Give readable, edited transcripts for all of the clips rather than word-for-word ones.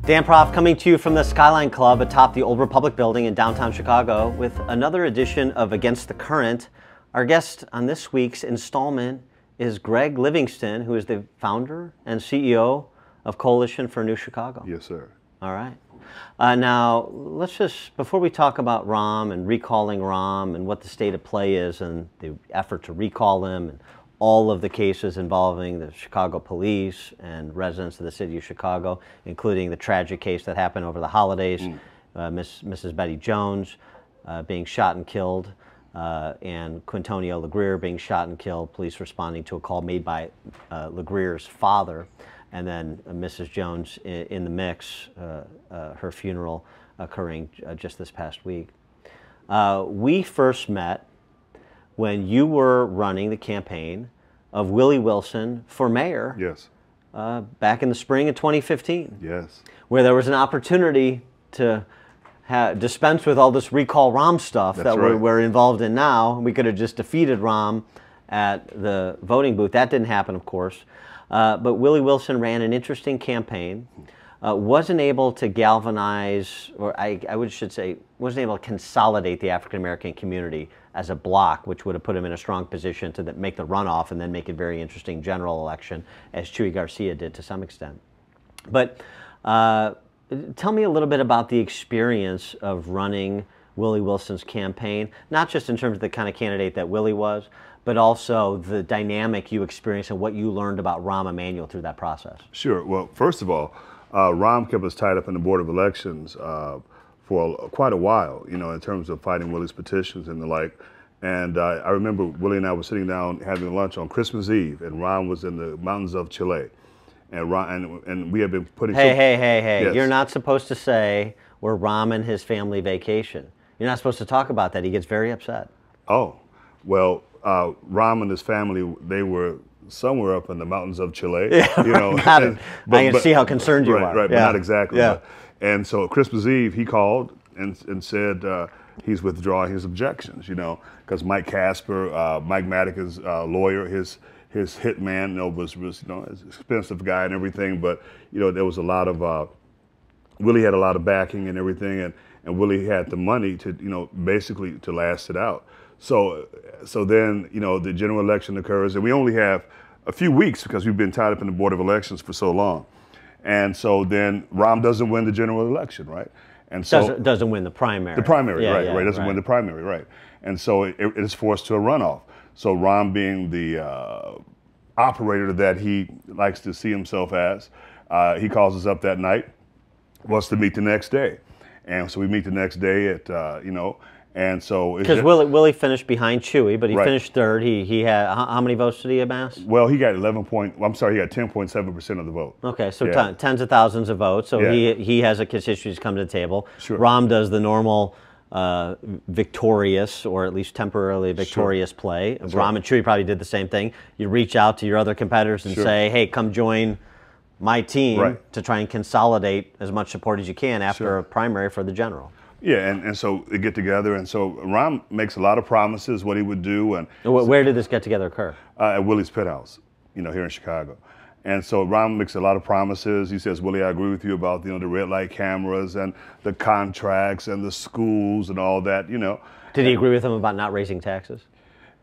Dan Proft coming to you from the Skyline Club atop the Old Republic building in downtown Chicago with another edition of Against the Current. Our guest on this week's installment is Greg Livingston, who is the founder and CEO of Coalition for New Chicago. Yes, sir. All right. Now, let's just, before we talk about Rahm and recalling Rahm and what the state of play is and the effort to recall him and all of the cases involving the Chicago police and residents of the city of Chicago, including the tragic case that happened over the holidays, Mrs. Betty Jones being shot and killed, and Quintonio LeGrier being shot and killed, police responding to a call made by LeGrier's father, and then Mrs. Jones in the mix, her funeral occurring just this past week. We first met when you were running the campaign of Willie Wilson for mayor. Yes. Back in the spring of 2015. Yes. Where there was an opportunity to dispense with all this recall Rahm stuff That's that right. we're involved in now. We could have just defeated Rahm at the voting booth. That didn't happen, of course. But Willie Wilson ran an interesting campaign. Wasn't able to galvanize, or I should say, wasn't able to consolidate the African American community as a block, which would have put him in a strong position to make the runoff and then make it very interesting general election, as Chuy Garcia did to some extent. But tell me a little bit about the experience of running Willie Wilson's campaign, not just in terms of the kind of candidate that Willie was, but also the dynamic you experienced and what you learned about Rahm Emanuel through that process. Sure. Well, first of all, Rahm kept us tied up in the Board of Elections for quite a while, you know, in terms of fighting Willie's petitions and the like. And I remember Willie and I were sitting down having lunch on Christmas Eve, and Rahm was in the mountains of Chile. And we had been putting... Hey. Yes. You're not supposed to say where Rahm and his family vacation. You're not supposed to talk about that. He gets very upset. Oh, well, Rahm and his family, they were somewhere up in the mountains of Chile. Yeah, you know, I can see how concerned you are. Right, yeah. but not exactly. Yeah. And so at Christmas Eve, he called and said he's withdrawing his objections, you know, because Mike Casper, Mike Madigan's lawyer, his hitman, you know, was you know, an expensive guy and everything, but, you know, there was a lot of, Willie had a lot of backing and everything, and Willie had the money to, you know, basically to last it out. So then, you know, the general election occurs, and we only have a few weeks because we've been tied up in the Board of Elections for so long. And so then Rahm doesn't win the general election, right? And so doesn't win the primary. The primary, yeah, right, yeah, right. Doesn't win the primary, right. And so it is forced to a runoff. So Rahm, being the operator that he likes to see himself as, he calls us up that night, wants to meet the next day. And so we meet the next day at, you know, and so... Because Willie finished behind Chuy, but he right. finished third. He had, how many votes did he amass? Well, he got 10.7% of the vote. Okay, so yeah. Tens of thousands of votes. So yeah. he has a constituency to come to the table. Sure. Rahm does the normal victorious, or at least temporarily victorious sure. play. That's Rahm right. and Chuy probably did the same thing. You reach out to your other competitors and sure. say, hey, come join my team right. to try and consolidate as much support as you can after sure. a primary for the general. Yeah, and so they get together, and so Rahm makes a lot of promises what he would do. And where did this get together occur? At Willie's Pit House, you know, here in Chicago. And so Rahm makes a lot of promises. He says, Willie, I agree with you about, you know, the red light cameras and the contracts and the schools and all that, you know. Did he agree with him about not raising taxes?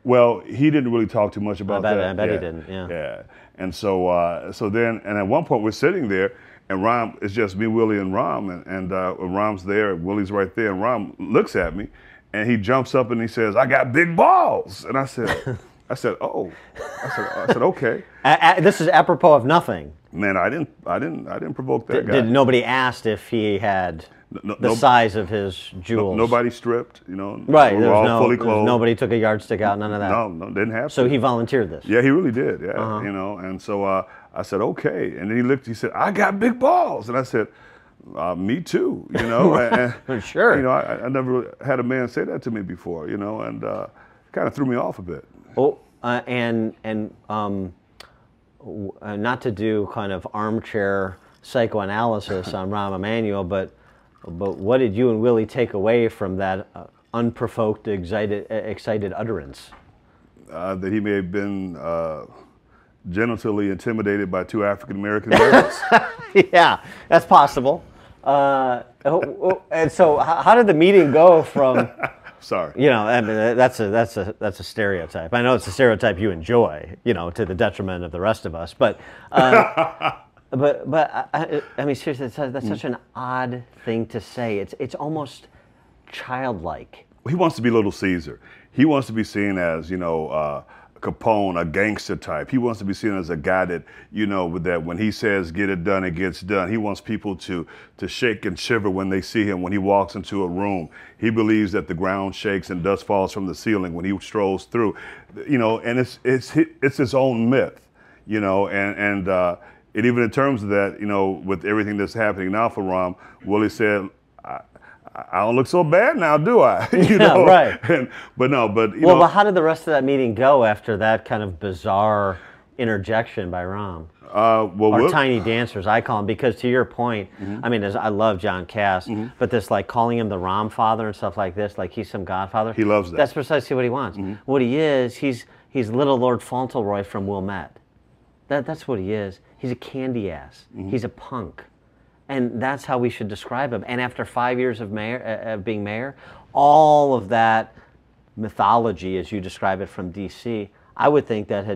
Well, he didn't really talk too much about that. I bet yeah. he didn't, yeah. Yeah. And so then at one point we're sitting there, and Rahm, it's just me, Willie, and Rahm, and Rahm's there, Willie's right there, and Rahm looks at me, and he jumps up and he says, I got big balls. And I said, oh. I said, okay. This is apropos of nothing. Man, I didn't provoke that guy. Did nobody asked if he had the size of his jewels? Nobody stripped, you know. Right. We were all fully clothed. Nobody took a yardstick out, none of that. No, didn't have to. So he volunteered this? Yeah, he really did, yeah, you know. And so I said, okay. And then he looked, he said, I got big balls. And I said, me too, you know. and, sure. You know, I never had a man say that to me before, you know, and kind of threw me off a bit. Oh, not to do kind of armchair psychoanalysis on Rahm Emanuel, but what did you and Willie take away from that unprovoked, excited utterance? That he may have been genitally intimidated by two African American girls. Yeah, that's possible. And so, how did the meeting go from? Sorry. You know, I mean, that's a stereotype. I know it's a stereotype you enjoy. You know, to the detriment of the rest of us. But I mean, seriously, that's such an odd thing to say. It's almost childlike. He wants to be Little Caesar. He wants to be seen as, you know, Capone, a gangster type. He wants to be seen as a guy that, you know, that when he says get it done, it gets done. He wants people to shake and shiver when they see him when he walks into a room. He believes that the ground shakes and dust falls from the ceiling when he strolls through, you know, and it's his own myth, you know, and even in terms of that, you know, with everything that's happening now for Rahm, Willie said, I don't look so bad now, do I? You know? Right. But But how did the rest of that meeting go after that kind of bizarre interjection by Rahm? Or tiny dancers, I call him, because to your point, I mean, I love John Cass, but this like calling him the Rahm father and stuff like this, like he's some godfather. He loves that. That's precisely what he wants. What he is, he's little Lord Fauntleroy from Wilmette. That's what he is. He's a candy ass. He's a punk. And that's how we should describe him. And after 5 years of being mayor, all of that mythology, as you describe it from D.C., I would think that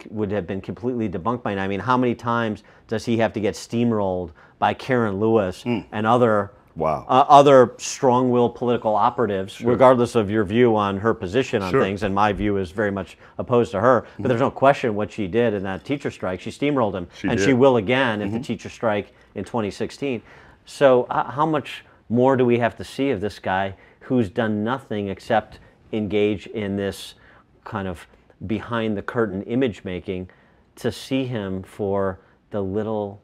would have been completely debunked by now. I mean, how many times does he have to get steamrolled by Karen Lewis and other other strong-willed political operatives, regardless of your view on her position on things, and my view is very much opposed to her, but there's no question what she did in that teacher strike. She steamrolled him, she will again if the teacher strike in 2016. So how much more do we have to see of this guy who's done nothing except engage in this kind of behind-the-curtain image-making to see him for the little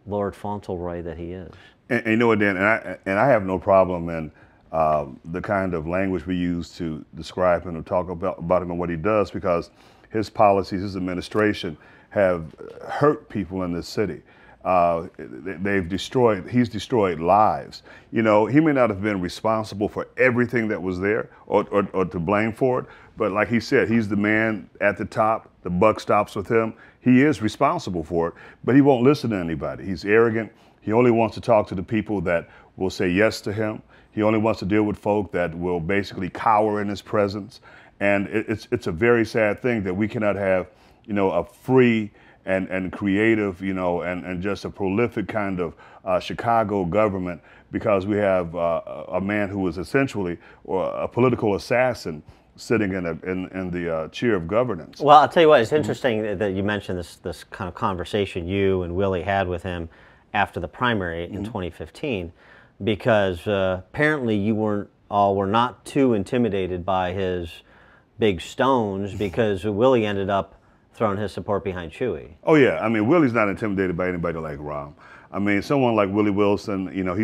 Lord Fauntleroy that he is? And you know what, Dan, and I have no problem in the kind of language we use to describe him or talk about him and what he does, because his policies, his administration have hurt people in this city. He's destroyed lives. You know, he may not have been responsible for everything that was there or to blame for it, but like he said, he's the man at the top, the buck stops with him. He is responsible for it, but he won't listen to anybody. He's arrogant. He only wants to talk to the people that will say yes to him. He only wants to deal with folk that will basically cower in his presence. And it's a very sad thing that we cannot have, you know, a free and creative, you know, and just a prolific kind of Chicago government, because we have a man who is essentially a political assassin sitting in the chair of governance. Well, I'll tell you what, it's interesting that you mentioned this kind of conversation you and Willie had with him after the primary in 2015, because apparently you were not too intimidated by his big stones, because Willie ended up throwing his support behind Chewy. Oh yeah, I mean, Willie's not intimidated by anybody like Rahm. I mean, someone like Willie Wilson, you know,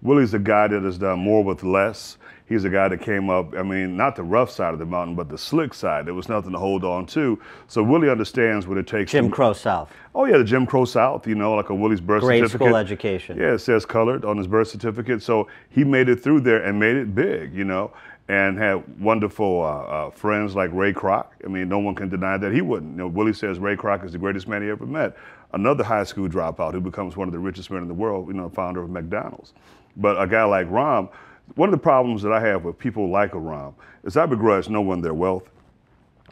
Willie's a guy that has done more with less. He's a guy that came up, I mean, not the rough side of the mountain, but the slick side. There was nothing to hold on to. So Willie understands what it takes. Jim Crow South. Oh yeah, the Jim Crow South, you know, like a Willie's birth certificate. Grade school education. Yeah, it says colored on his birth certificate. So he made it through there and made it big, you know, and had wonderful friends like Ray Kroc. I mean, no one can deny that. He wouldn't. You know, Willie says Ray Kroc is the greatest man he ever met. Another high school dropout who becomes one of the richest men in the world, you know, founder of McDonald's. But a guy like Rahm, one of the problems that I have with people like a Rahm is I begrudge no one their wealth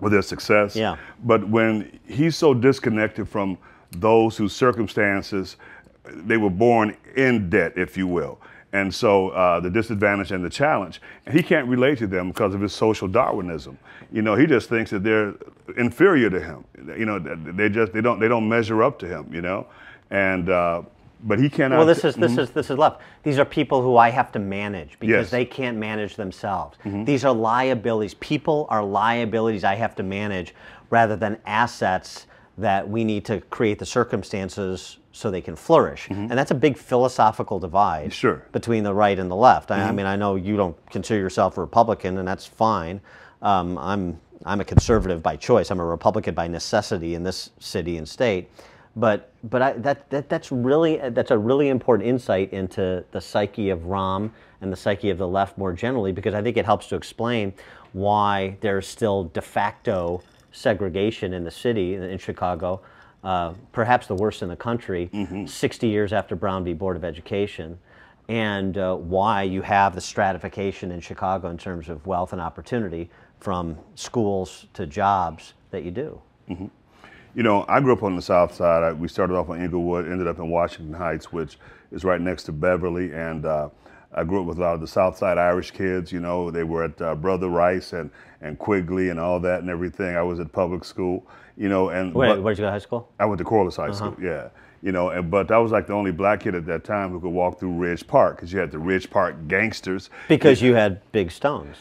or their success. Yeah. But when he's so disconnected from those whose circumstances, they were born in debt, if you will. And so the disadvantage and the challenge, and he can't relate to them because of his social Darwinism. You know, he just thinks that they're inferior to him. You know, they don't measure up to him. You know, and but he cannot. Well, this is left. These are people who I have to manage because they can't manage themselves. These are liabilities. People are liabilities I have to manage rather than assets that we need to create the circumstances so they can flourish. And that's a big philosophical divide between the right and the left. I mean, I know you don't consider yourself a Republican, and that's fine. I'm a conservative by choice. I'm a Republican by necessity in this city and state. But that's a really important insight into the psyche of Rahm and the psyche of the left more generally, because I think it helps to explain why there's still de facto segregation in the city, in Chicago, perhaps the worst in the country, 60 years after Brown v. Board of Education. and why you have the stratification in Chicago in terms of wealth and opportunity from schools to jobs that you do. Mm-hmm. You know, I grew up on the South Side. We started off in Inglewood, ended up in Washington Heights, which is right next to Beverly, and I grew up with a lot of the South Side Irish kids. You know, they were at Brother Rice and Quigley and all that and everything. I was at public school, you know. And where'd you go to high school? I went to Corliss High School, yeah. You know, but I was like the only black kid at that time who could walk through Ridge Park, because you had the Ridge Park gangsters. Because you had big stones.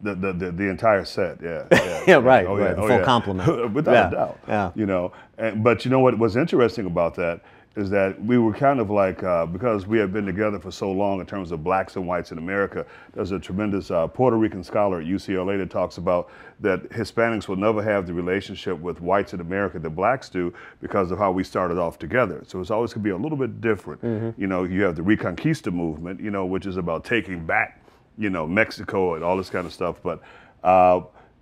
The entire set, yeah. Yeah, right, oh, right. Yeah, full complement. Without a doubt. Yeah. You know, but you know what was interesting about that is that we were kind of like, because we had been together for so long in terms of blacks and whites in America, there's a tremendous Puerto Rican scholar at UCLA that talks about that Hispanics will never have the relationship with whites in America that blacks do because of how we started off together. So it's always going to be a little bit different. Mm-hmm. You know, you have the Reconquista movement, you know, which is about taking back, you know, Mexico and all this kind of stuff. But,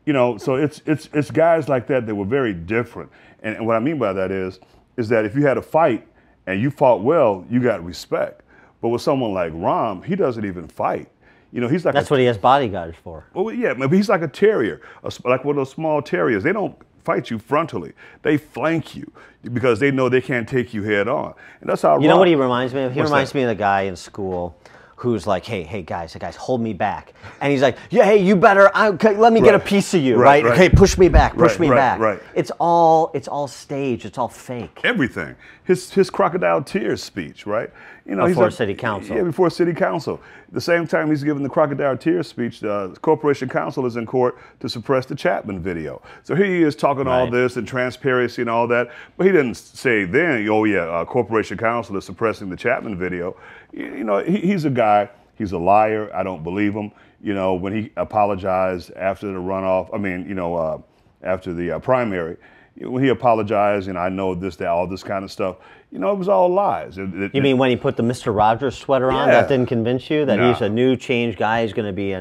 you know, so it's guys like that that were very different. And what I mean by that is that if you had a fight and you fought well, you got respect. But with someone like Rahm, he doesn't even fight. You know, he's like that's what he has bodyguards for. Well, yeah, maybe he's like a terrier, like one of those small terriers. They don't fight you frontally; they flank you because they know they can't take you head on. And that's how. You know what he reminds me of? He reminds that? me of the guy in school who's like, hey guys, hold me back. And he's like, yeah, hey, you better, let me get a piece of you, right? Okay, push me back, push me back. Right. It's all staged, it's all fake. Everything. His crocodile tears speech, right? You know, before city council. Yeah, before city council. The same time he's giving the crocodile tears speech, the corporation council is in court to suppress the Chapman video. So here he is talking all this and transparency and all that, but he didn't say then, oh yeah, corporation council is suppressing the Chapman video. You know, he's a guy, he's a liar, I don't believe him. You know, when he apologized after the runoff, I mean, you know, after the primary, when he apologized and I know this, that, all this kind of stuff, you know, it was all lies. You mean when he put the Mr. Rogers sweater on, that didn't convince you? That he's a new changed guy, he's going to be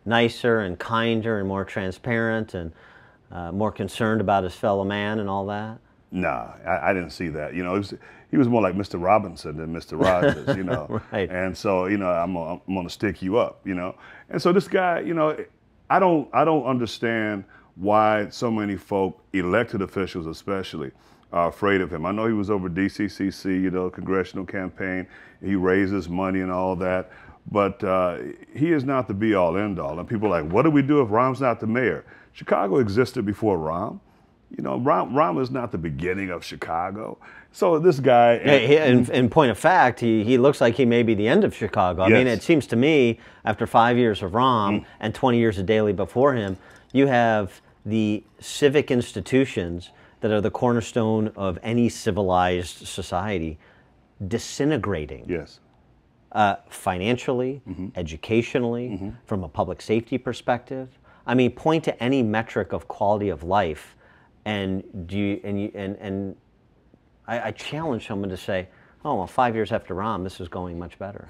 nicer and kinder and more transparent and more concerned about his fellow man and all that? Nah, I didn't see that. You know, he was more like Mr. Robinson than Mr. Rogers, you know. Right. And so, you know, I'm gonna stick you up, you know. And so this guy, you know, I don't understand why so many folk, elected officials especially, are afraid of him. I know he was over DCCC, you know, congressional campaign. He raises money and all that, but he is not the be-all, end-all. And people are like, what do we do if Rahm's not the mayor? Chicago existed before Rahm. You know, Rahm is not the beginning of Chicago. So this guy... in point of fact, he looks like he may be the end of Chicago. I mean, it seems to me, after 5 years of Rahm and 20 years of Daley before him, you have the civic institutions that are the cornerstone of any civilized society disintegrating. Yes. Financially, educationally, from a public safety perspective. I mean, point to any metric of quality of life, and I challenge someone to say, oh, well, 5 years after Rahm, this is going much better.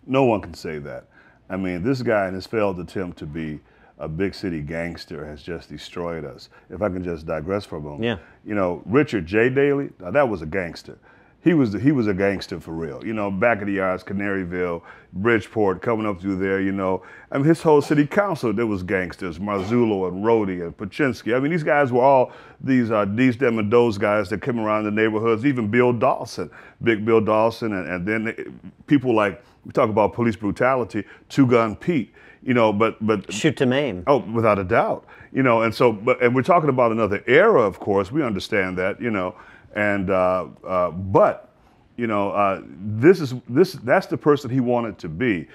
No one can say that. I mean, this guy in his failed attempt to be a big city gangster has just destroyed us. If I can just digress for a moment. Yeah. You know, Richard J. Daley, now that was a gangster. He was a gangster for real. You know, back of the yards, Canaryville, Bridgeport, coming up through there, you know. I mean, his whole city council, there was gangsters, Marzullo and Rhodey and Paczynski. I mean, these guys were all these them and those guys that came around the neighborhoods, even Bill Dawson, Big Bill Dawson, and then people like, we talk about police brutality, Two Gun Pete. You know, but shoot to maim. Oh, without a doubt. You know, and so, and we're talking about another era, of course. We understand that, you know, and but you know, that's the person he wanted to be.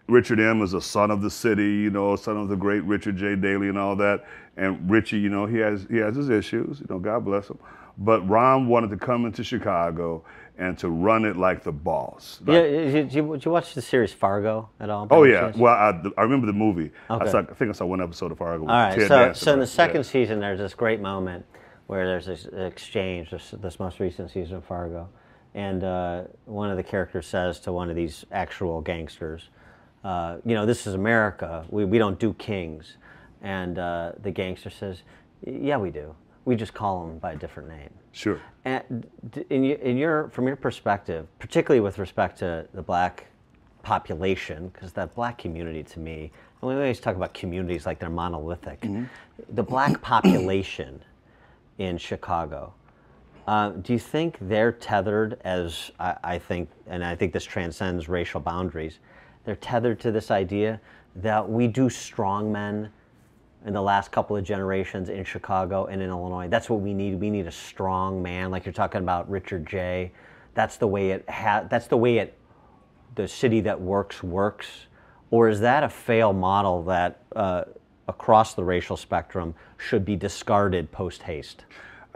Richard M. is a son of the city, you know, son of the great Richard J. Daley and all that. And Richie, you know, he has his issues, you know, God bless him. But Rahm wanted to come into Chicago and to run it like the boss. Like, did you watch the series Fargo at all? Oh yeah, well I remember the movie. Okay. I think I saw one episode of Fargo. All right, so in the second season, there's this great moment where there's this exchange, this most recent season of Fargo, and one of the characters says to one of these actual gangsters, you know, this is America. We don't do kings, and the gangster says, yeah, we do. we just call them by a different name. Sure. And from your perspective, particularly with respect to the black population, because that black community to me, and we always talk about communities like they're monolithic. The black population in Chicago, do you think they're tethered, as I think, and I think this transcends racial boundaries, they're tethered to this idea that we do strong men in the last couple of generations in Chicago and in Illinois? That's what we need. We need a strong man, like you're talking about Richard J. That's the way the city that works. Or is that a failed model that across the racial spectrum should be discarded post-haste?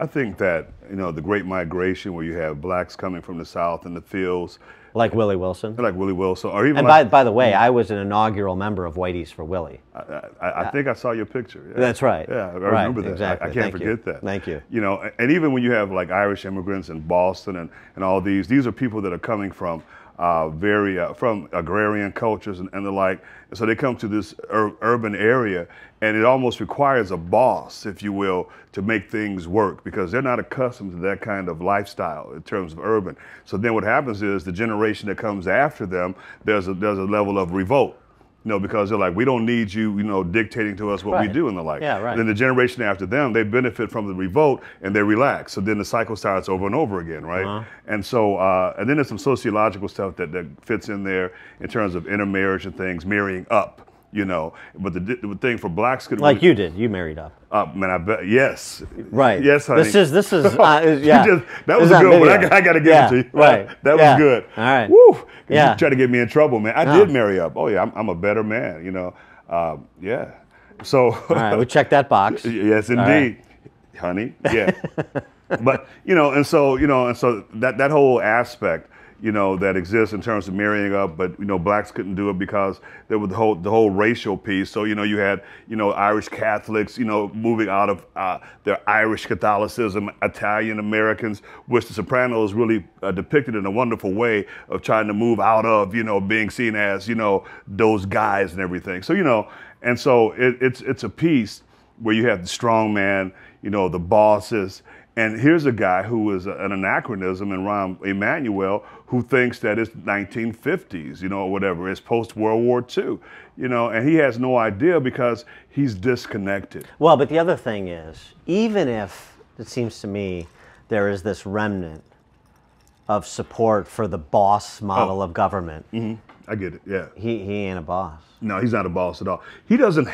I think that, the Great Migration, where you have blacks coming from the South in the fields. Like Willie Wilson? Like Willie Wilson. Or even and by the way, I was an inaugural member of Whitey's for Willie. I think I saw your picture. Yeah. That's right. Yeah, I remember that. Exactly. I can't forget that. Thank you. And even when you have like Irish immigrants in Boston and all these are people that are coming from from agrarian cultures and the like. So they come to this urban area, and it almost requires a boss, if you will, to make things work, because they're not accustomed to that kind of lifestyle in terms of urban. So then what happens is the generation that comes after them, there's a level of revolt. Because they're like, we don't need you, dictating to us what we do and the like. Yeah, right. And then the generation after them, they benefit from the revolt and they relax. So then the cycle starts over and over again, right? And so, and then there's some sociological stuff that fits in there in terms of intermarriage and things, marrying up. But the thing for blacks could like you did, you married up. Man, I bet, yes. Right. Yes, honey. This is yeah. That was a good one. I got to give it to you. Right. That was good. All right. Woo. Yeah. You try to get me in trouble, man. I did marry up. Oh yeah, I'm a better man. Yeah. So. All right, we checked that box. Yes, indeed, honey. Yeah. But and so that whole aspect. That exists in terms of marrying up, but blacks couldn't do it because there was the whole racial piece. So you had Irish Catholics moving out of their Irish Catholicism, Italian Americans, which The Sopranos really depicted in a wonderful way of trying to move out of being seen as those guys and everything. So and so it's a piece where you have the strong man, the bosses. And here's a guy who is an anachronism in Rahm Emanuel, who thinks that it's 1950s, or whatever. It's post-World War II, and he has no idea because he's disconnected. Well, but the other thing is, even if it seems to me there is this remnant of support for the boss model of government. I get it, yeah. He ain't a boss. No, he's not a boss at all. He doesn't,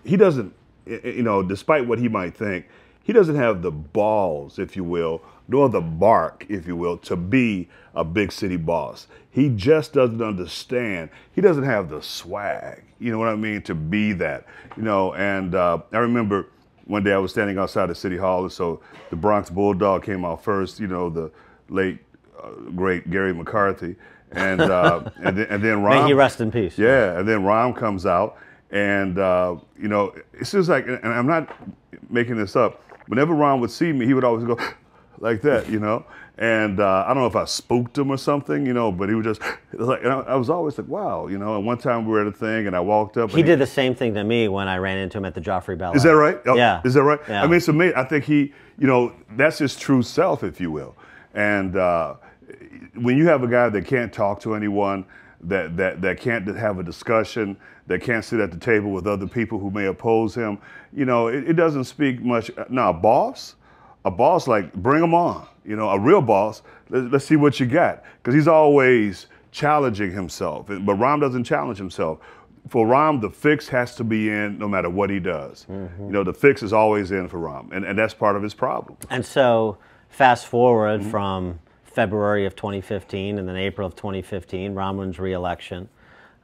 despite what he might think, he doesn't have the balls, if you will, nor the bark, if you will, to be a big city boss. He just doesn't understand. He doesn't have the swag, you know what I mean, to be that. And I remember one day I was standing outside of City Hall, and so the Bronx Bulldog came out first, the late, great Gary McCarthy. And then Rahm. May he rest in peace. Yeah, and then Rahm comes out, and, it seems like, and I'm not making this up, whenever Rahm would see me, he would always go like that, And I don't know if I spooked him or something, but he would just, and I was always like, wow, And one time we were at a thing, and I walked up. He did the same thing to me when I ran into him at the Joffrey Ballet. Is that right? Oh, yeah. Is that right? Yeah. I mean, so I think he, that's his true self, if you will. And when you have a guy that can't talk to anyone, that can't have a discussion, that can't sit at the table with other people who may oppose him, it doesn't speak much. Now, a boss, like, bring him on. A real boss, let's see what you got. Because he's always challenging himself. But Rahm doesn't challenge himself. For Rahm, the fix has to be in no matter what he does. The fix is always in for Rahm. And that's part of his problem. And so, fast forward from February of 2015 and then April of 2015, Rahm wins re-election.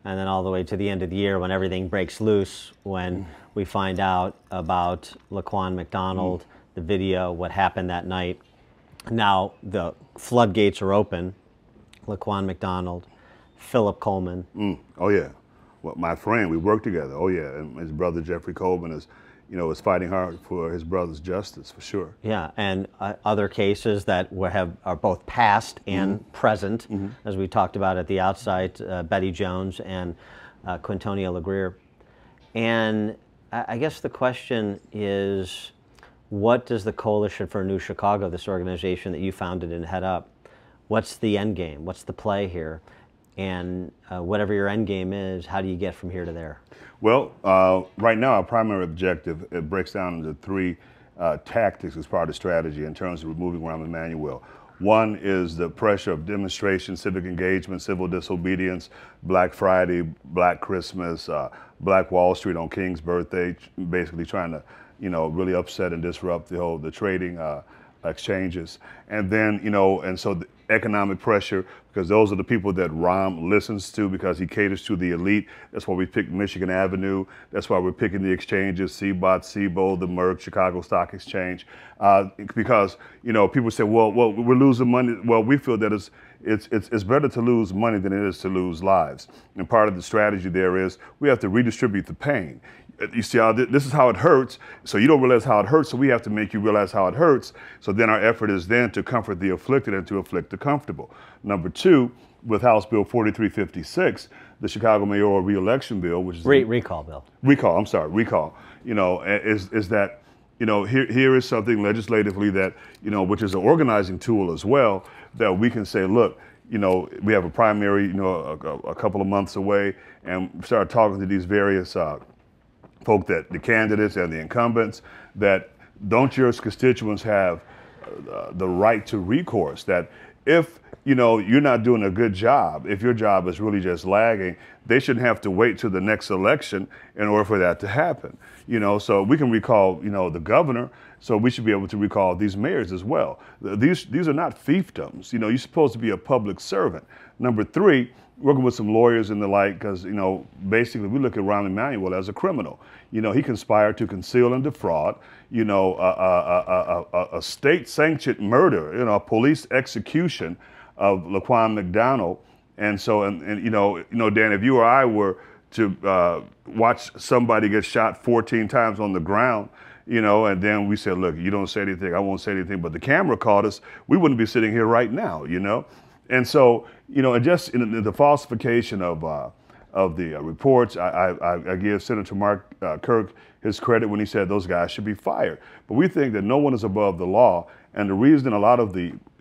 And then all the way to the end of the year when everything breaks loose, when we find out about Laquan McDonald, the video, what happened that night. Now the floodgates are open. Laquan McDonald, Philip Coleman. Oh yeah, well, my friend, we work together. Oh yeah, and his brother Jeffrey Coleman is fighting hard for his brother's justice, for sure. Yeah, and other cases that are both past and present, as we talked about at the outside, Betty Jones and Quintonio LeGrier. And I guess the question is, what does the Coalition for a New Chicago, this organization that you founded and head up, what's the end game? What's the play here? And whatever your end game is, how do you get from here to there? Well, right now our primary objective, it breaks down into three tactics as part of the strategy in terms of removing Rahm Emanuel. One is the pressure of demonstration, civic engagement, civil disobedience, Black Friday, Black Christmas, Black Wall Street on King's birthday, basically trying to, really upset and disrupt the trading exchanges. And then, and so the economic pressure, because those are the people that Rahm listens to because he caters to the elite. That's why we picked Michigan Avenue. That's why we're picking the exchanges, CBOT, CBO, the Merck, Chicago Stock Exchange. Because, people say, well, we're losing money. Well, we feel that it's better to lose money than it is to lose lives. And part of the strategy there is we have to redistribute the pain. You see how this is how it hurts, so you don't realize how it hurts, so we have to make you realize how it hurts. So then our effort is then to comfort the afflicted and to afflict the comfortable. Number two, with House Bill 4356, the Chicago mayoral re-election bill, which is recall bill. Recall, is that, here is something legislatively that, which is an organizing tool as well, that we can say, look, we have a primary, a couple of months away, and start talking to these various folk, that the candidates and the incumbents, that don't your constituents have the right to recourse, that if you're not doing a good job, if your job is really just lagging, they shouldn't have to wait till the next election in order for that to happen. So we can recall the governor, so we should be able to recall these mayors as well. These are not fiefdoms. You're supposed to be a public servant. Number three, working with some lawyers and the like, because, basically we look at Rahm Emanuel as a criminal. He conspired to conceal and defraud, a state-sanctioned murder, a police execution of Laquan McDonald. And so, Dan, if you or I were to watch somebody get shot 14 times on the ground, and then we said, look, you don't say anything, I won't say anything, but the camera caught us, we wouldn't be sitting here right now, And so, and just in the falsification of the reports, I give Senator Mark Kirk his credit when he said those guys should be fired. But we think that no one is above the law. And the reason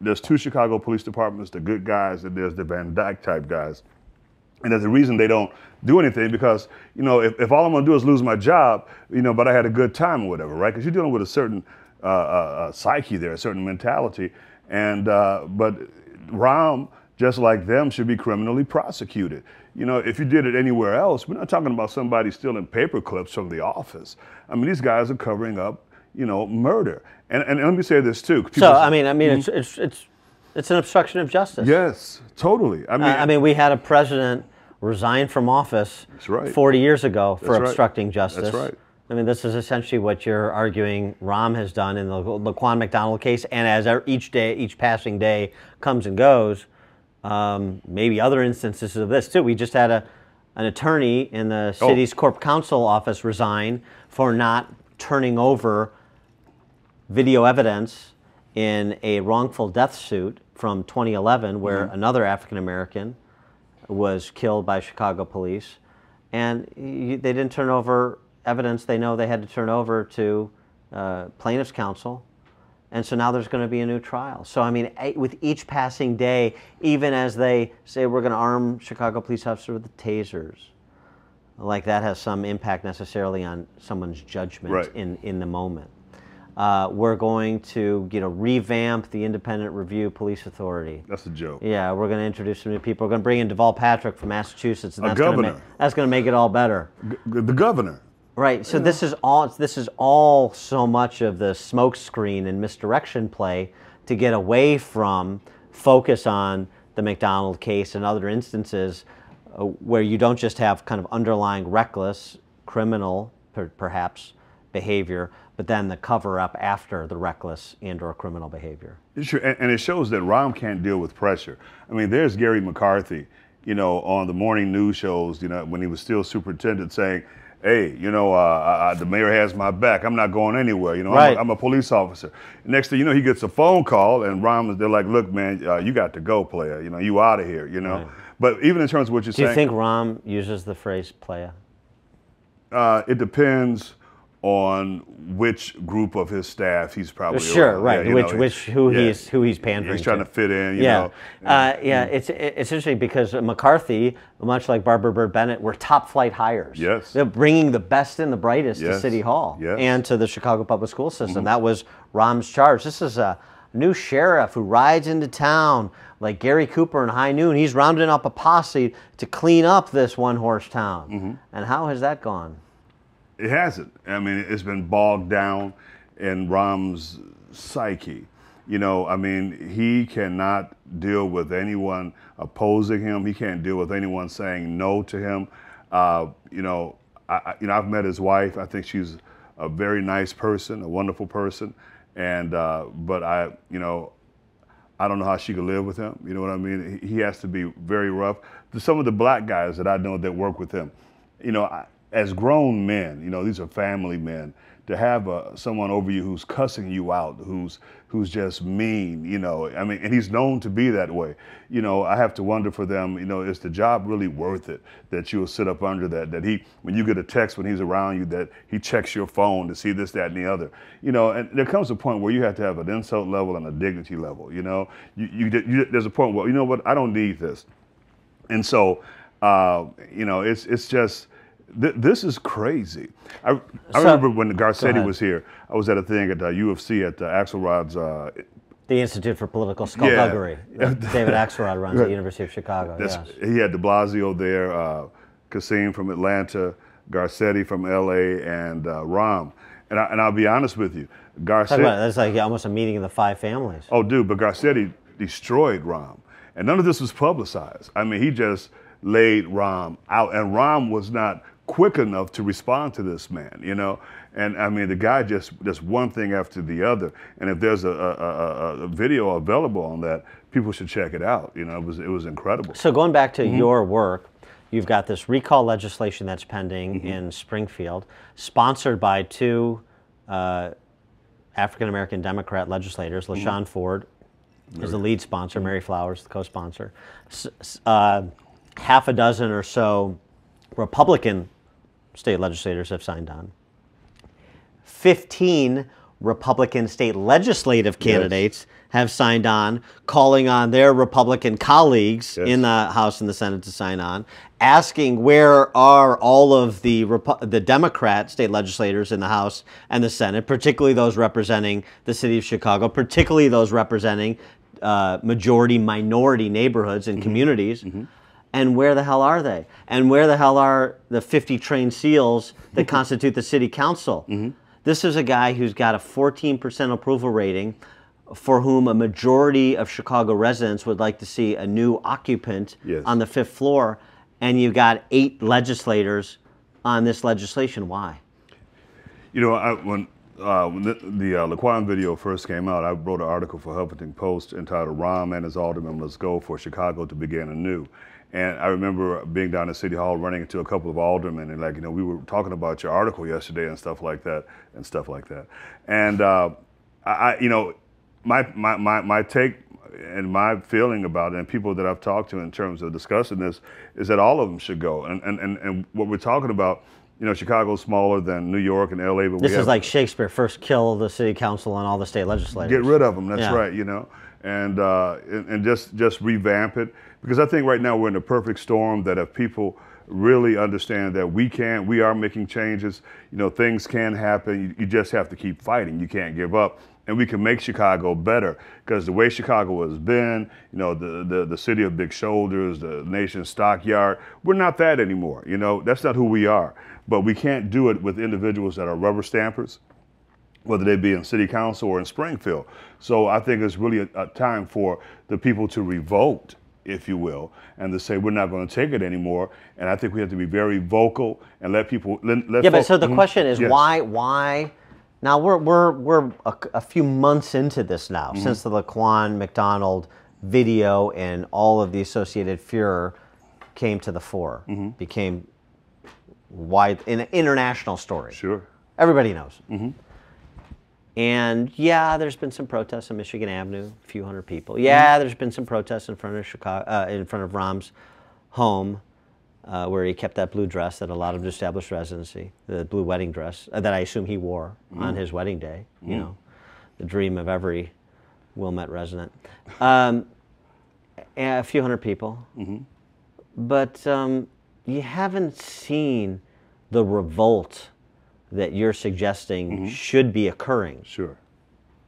there's two Chicago police departments, the good guys, and there's the Van Dyke type guys. And there's a reason they don't do anything, because, if all I'm gonna do is lose my job, but I had a good time or whatever, right? Because you're dealing with a certain psyche there, a certain mentality. And, but Rahm, just like them, should be criminally prosecuted. If you did it anywhere else, we're not talking about somebody stealing paper clips from the office. I mean, these guys are covering up, murder. And let me say this too. So I mean, it's an obstruction of justice. Yes, totally. I mean, we had a president resign from office 40 years ago for obstructing justice. That's right. I mean, this is essentially what you're arguing Rahm has done in the Laquan McDonald case, and as each passing day comes and goes, maybe other instances of this too. We just had an attorney in the city's corp counsel office resign for not turning over video evidence in a wrongful death suit from 2011 where another African American was killed by Chicago police, and they didn't turn over evidence they know they had to turn over to plaintiff's counsel. And so now there's going to be a new trial. So, I mean, with each passing day, even as they say we're going to arm Chicago police officers with tasers, like that has some impact necessarily on someone's judgment in the moment. We're going to, revamp the Independent Review Police Authority. That's a joke. Yeah, we're going to introduce some new people. We're going to bring in Deval Patrick from Massachusetts, and that's going to make it all better. The governor. Right. So this is all so much of the smokescreen and misdirection play to get away from focus on the McDonald case and other instances where you don't just have kind of underlying reckless, criminal, perhaps, behavior, but then the cover-up after the reckless and/or criminal behavior. Sure, and it shows that Rahm can't deal with pressure. I mean, there's Gary McCarthy, on the morning news shows, when he was still superintendent, saying, hey, the mayor has my back. I'm not going anywhere. I'm a police officer. Next thing you know, he gets a phone call, and they're like, look, man, you got to go, player. You out of here, Right. But even in terms of what you're saying. Do you think Rahm uses the phrase playa? It depends on which group of his staff he's probably sure, around. right. Yeah, Who he's pandering he's trying to to fit in. You yeah, know. it's interesting because McCarthy, much like Barbara Byrd Bennett, were top flight hires. Yes. They're bringing the best and the brightest to Yes. City Hall Yes. and to the Chicago public school system. That was Rahm's charge. This is a new sheriff who rides into town like Gary Cooper in High Noon. He's rounding up a posse to clean up this one-horse town. And how has that gone? It hasn't. I mean, it's been bogged down in Rahm's psyche. You know, I mean, he cannot deal with anyone opposing him. He can't deal with anyone saying no to him. You know, I've met his wife. I think she's a very nice person, a wonderful person. And but I don't know how she could live with him. You know what I mean? He has to be very rough. Some of the black guys that I know that work with him, you know, as grown men, you know, these are family men, to have someone over you who's cussing you out, who's just mean, you know, I mean, and he's known to be that way. You know, I have to wonder for them, you know, is the job really worth it that you'll sit up under that he, when you get a text when he's around you, that he checks your phone to see this, that, and the other, you know, and there comes a point where you have to have an insult level and a dignity level, you know, there's a point where, you know what, I don't need this. And so, you know, it's just, this is crazy. I remember when Garcetti was here, I was at a thing at UFC at Axelrod's. The Institute for Political Skullduggery. David Axelrod runs at the University of Chicago. He had de Blasio there, Kassim from Atlanta, Garcetti from LA, and Rahm. And I'll be honest with you, Garcetti. That's like almost a meeting of the five families. Oh, dude, but Garcetti destroyed Rahm. And none of this was publicized. I mean, he just laid Rahm out, and Rahm was not quick enough to respond to this man, you know? And I mean, the guy just one thing after the other. And if there's a video available on that, people should check it out. You know, it was incredible. So going back to your work, you've got this recall legislation that's pending in Springfield, sponsored by two African-American Democrat legislators. LaShawn Ford is the lead sponsor, Mary Flowers, the co-sponsor. Half a dozen or so Republican state legislators have signed on. 15 Republican state legislative candidates have signed on, calling on their Republican colleagues in the House and the Senate to sign on, asking where are all of the Democrat state legislators in the House and the Senate, particularly those representing the city of Chicago, particularly those representing majority-minority neighborhoods and communities. And where the hell are they? And where the hell are the 50 trained SEALs that constitute the city council? This is a guy who's got a 14% approval rating, for whom a majority of Chicago residents would like to see a new occupant on the 5th floor, and you've got 8 legislators on this legislation. Why? You know, when the Laquan video first came out, I wrote an article for Huffington Post entitled "Rahm and His Aldermen Must Go for Chicago to Begin Anew." And I remember being down at City Hall, running into a couple of aldermen, and like, you know, we were talking about your article yesterday and stuff like that. And you know, my take and my feeling about it, and people that I've talked to in terms of discussing this, is that all of them should go. And what we're talking about, you know, Chicago's smaller than New York and LA, but this is like Shakespeare: first kill the city council and all the state legislators. Get rid of them. That's right. You know, and just revamp it. Because I think right now we're in a perfect storm that if people really understand that we are making changes, you know, things can happen. You just have to keep fighting. You can't give up. And we can make Chicago better, because the way Chicago has been, you know, the city of big shoulders, the nation's stockyard, we're not that anymore. You know, that's not who we are. But we can't do it with individuals that are rubber stampers, whether they be in city council or in Springfield. So I think it's really a time for the people to revolt, if you will, and to say we're not going to take it anymore. And I think we have to be very vocal and let people. But so the question is why? Now we're a few months into this now, since the Laquan McDonald video and all of the associated furor came to the fore, became an international story. Sure, everybody knows. And yeah, there's been some protests on Michigan Avenue, a few hundred people. Yeah, there's been some protests in front of Rahm's home. where he kept that blue dress that allowed him to establish residency, the blue wedding dress that I assume he wore on his wedding day, you know, the dream of every Wilmette resident. A few hundred people. But you haven't seen the revolt that you're suggesting should be occurring. Sure.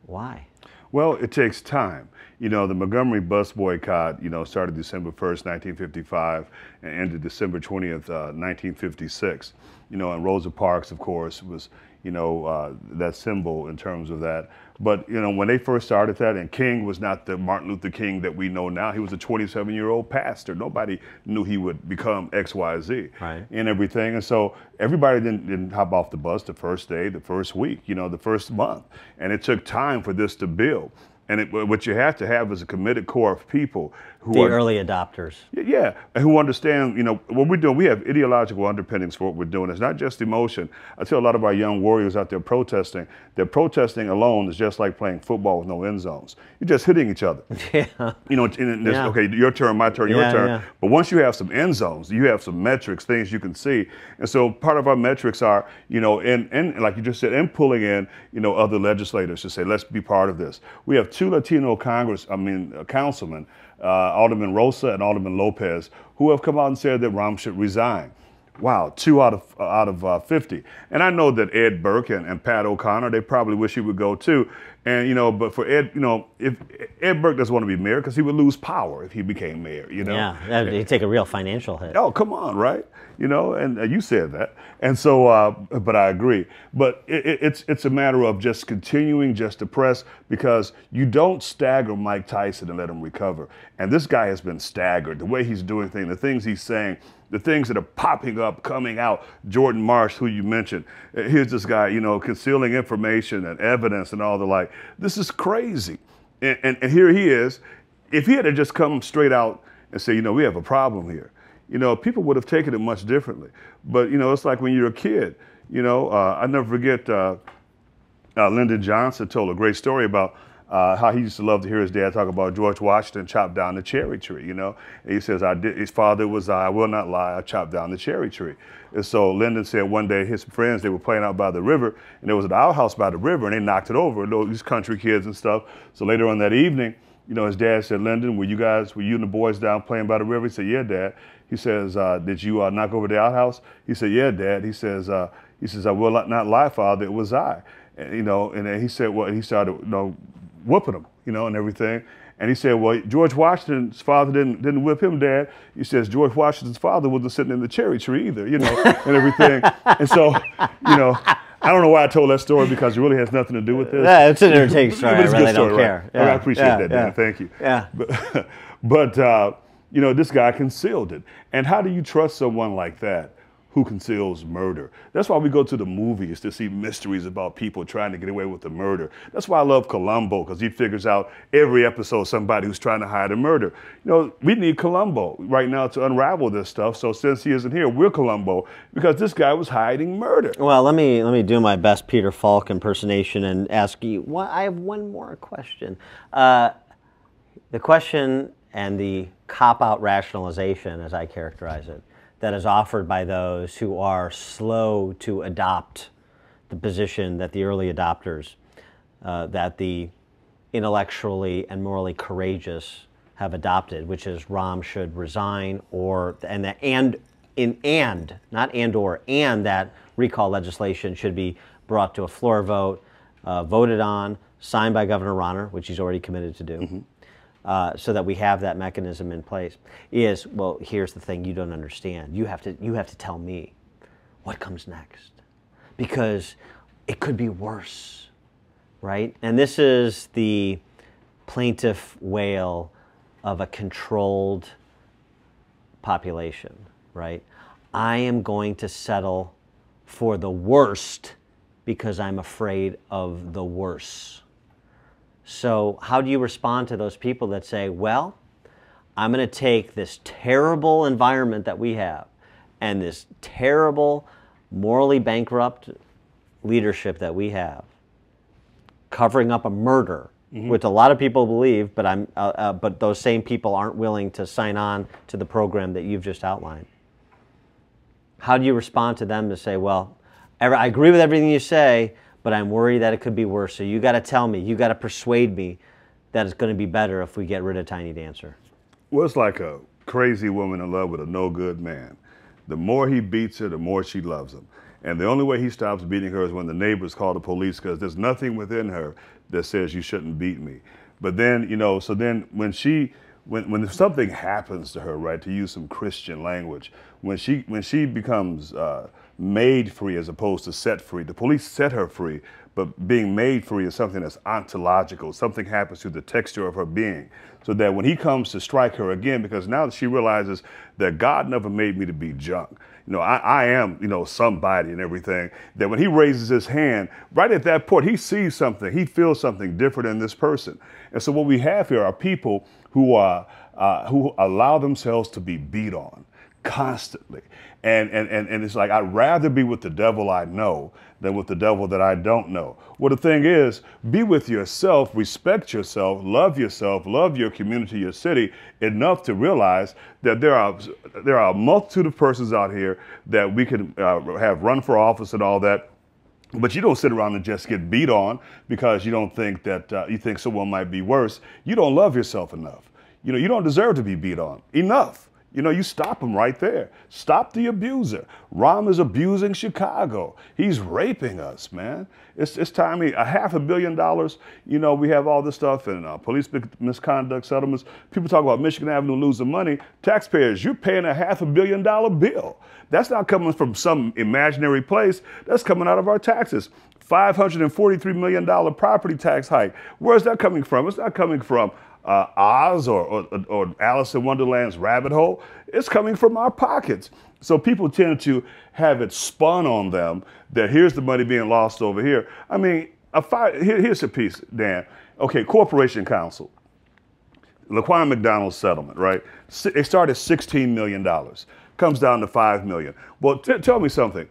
Why? Well, it takes time. You know, the Montgomery bus boycott, you know, started December 1st, 1955, and ended December 20th, 1956. You know, and Rosa Parks, of course, was, you know, that symbol in terms of that. But, you know, when they first started that, and King was not the Martin Luther King that we know now. He was a 27-year-old pastor. Nobody knew he would become X, Y, Z and everything. And so everybody didn't hop off the bus the first day, the first week, you know, the first month. And it took time for this to build. And what you have to have is a committed core of people who are early adopters. Yeah, and who understand, you know, what we're doing. We have ideological underpinnings for what we're doing. It's not just emotion. I tell a lot of our young warriors out there protesting that protesting alone is just like playing football with no end zones. You're just hitting each other. You know, okay, your turn, my turn, your turn. But once you have some end zones, you have some metrics, things you can see. And so part of our metrics are, you know, and like you just said, and pulling in, you know, other legislators to say, let's be part of this. We have two Latino councilmen, Alderman Rosa and Alderman Lopez, who have come out and said that Rahm should resign. Wow, 2 out of 50. And I know that Ed Burke and Pat O'Connor, they probably wish he would go too. And, you know, but for Ed, you know, if Ed Burke doesn't want to be mayor because he would lose power if he became mayor, you know. Yeah, he'd take a real financial hit. Oh, come on, right? You know, and you said that. And so, but I agree. But it's a matter of just continuing just to press, because you don't stagger Mike Tyson and let him recover. And this guy has been staggered. The way he's doing things, the things he's saying, the things that are popping up, coming out. Jordan Marsh, who you mentioned, here's this guy, you know, concealing information and evidence and all the like. This is crazy. And here he is. If he had just come straight out and say, you know, we have a problem here, you know, people would have taken it much differently. But, you know, it's like when you're a kid, you know, I never forget Lyndon Johnson told a great story about how he used to love to hear his dad talk about George Washington chop down the cherry tree, you know. And he says, his father was I will not lie, I chopped down the cherry tree. And so Lyndon said one day his friends, they were playing out by the river, and there was an outhouse by the river, and they knocked it over, these country kids and stuff. So later on that evening, you know, his dad said, Lyndon, were you and the boys down playing by the river? He said, yeah, Dad. He says, did you knock over the outhouse? He said, yeah, Dad. He says, I will not lie, Father, it was I. And, you know, and then he said, well, he started, you know, whooping him, you know, and everything. And he said, well, George Washington's father didn't whip him, Dad. He says, George Washington's father wasn't sitting in the cherry tree either, you know, and everything. And so, you know, I don't know why I told that story, because it really has nothing to do with this. Yeah, it's an entertaining story. But it's I a really good story, don't care. Right? I appreciate that, Dan. Thank you. Yeah. But you know, this guy concealed it. And how do you trust someone like that who conceals murder? That's why we go to the movies, to see mysteries about people trying to get away with the murder. That's why I love Columbo, because he figures out every episode somebody who's trying to hide a murder. You know, we need Columbo right now to unravel this stuff. So since he isn't here, we're Columbo, because this guy was hiding murder. Well, let me do my best Peter Falk impersonation and ask you. I have one more question. The question and the cop-out rationalization, as I characterize it, that is offered by those who are slow to adopt the position that the early adopters, that the intellectually and morally courageous have adopted, which is Rahm should resign, and that recall legislation should be brought to a floor vote, voted on, signed by Governor Rauner, which he's already committed to do. So that we have that mechanism in place. Is, well, here's the thing you don't understand. You have to tell me what comes next, because it could be worse, right? And this is the plaintiff wail of a controlled population, right? I am going to settle for the worst because I'm afraid of the worse. So how do you respond to those people that say, well, I'm going to take this terrible environment that we have and this terrible, morally bankrupt leadership that we have, covering up a murder, which a lot of people believe, but but those same people aren't willing to sign on to the program that you've just outlined. How do you respond to them to say, well, I agree with everything you say, but I'm worried that it could be worse. So you got to tell me, you got to persuade me that it's going to be better if we get rid of Tiny Dancer. Well, it's like a crazy woman in love with a no good man. The more he beats her, the more she loves him. And the only way he stops beating her is when the neighbors call the police, because there's nothing within her that says you shouldn't beat me. But then, you know, so then when something happens to her, right, to use some Christian language, when she becomes made free as opposed to set free, the police set her free, but being made free is something that's ontological. Something happens to the texture of her being, so that when he comes to strike her again, because now that she realizes that God never made me to be junk, you know, I am, you know, somebody and everything, that when he raises his hand, right at that point, he sees something, he feels something different in this person. And so what we have here are people who allow themselves to be beat on constantly. And it's like, I'd rather be with the devil I know than with the devil that I don't know. Well, the thing is, be with yourself, respect yourself, love your community, your city, enough to realize that there are a multitude of persons out here that we can have run for office and all that. But you don't sit around and just get beat on because you don't think that you think someone might be worse. You don't love yourself enough. You know, you don't deserve to be beat on enough. You know, you stop him right there. Stop the abuser. Rahm is abusing Chicago. He's raping us, man. It's time. $500 million. You know, we have all this stuff and police misconduct settlements. People talk about Michigan Avenue losing money. Taxpayers, you're paying a $500 million bill. That's not coming from some imaginary place. That's coming out of our taxes. $543 million property tax hike. Where's that coming from? It's not coming from Oz or Alice in Wonderland's rabbit hole. It's coming from our pockets. So people tend to have it spun on them that here's the money being lost over here. I mean, here's a piece, Dan. Okay, Corporation Counsel. Laquan McDonald's settlement, right? It started $16 million. Comes down to $5 million. Well, tell me something.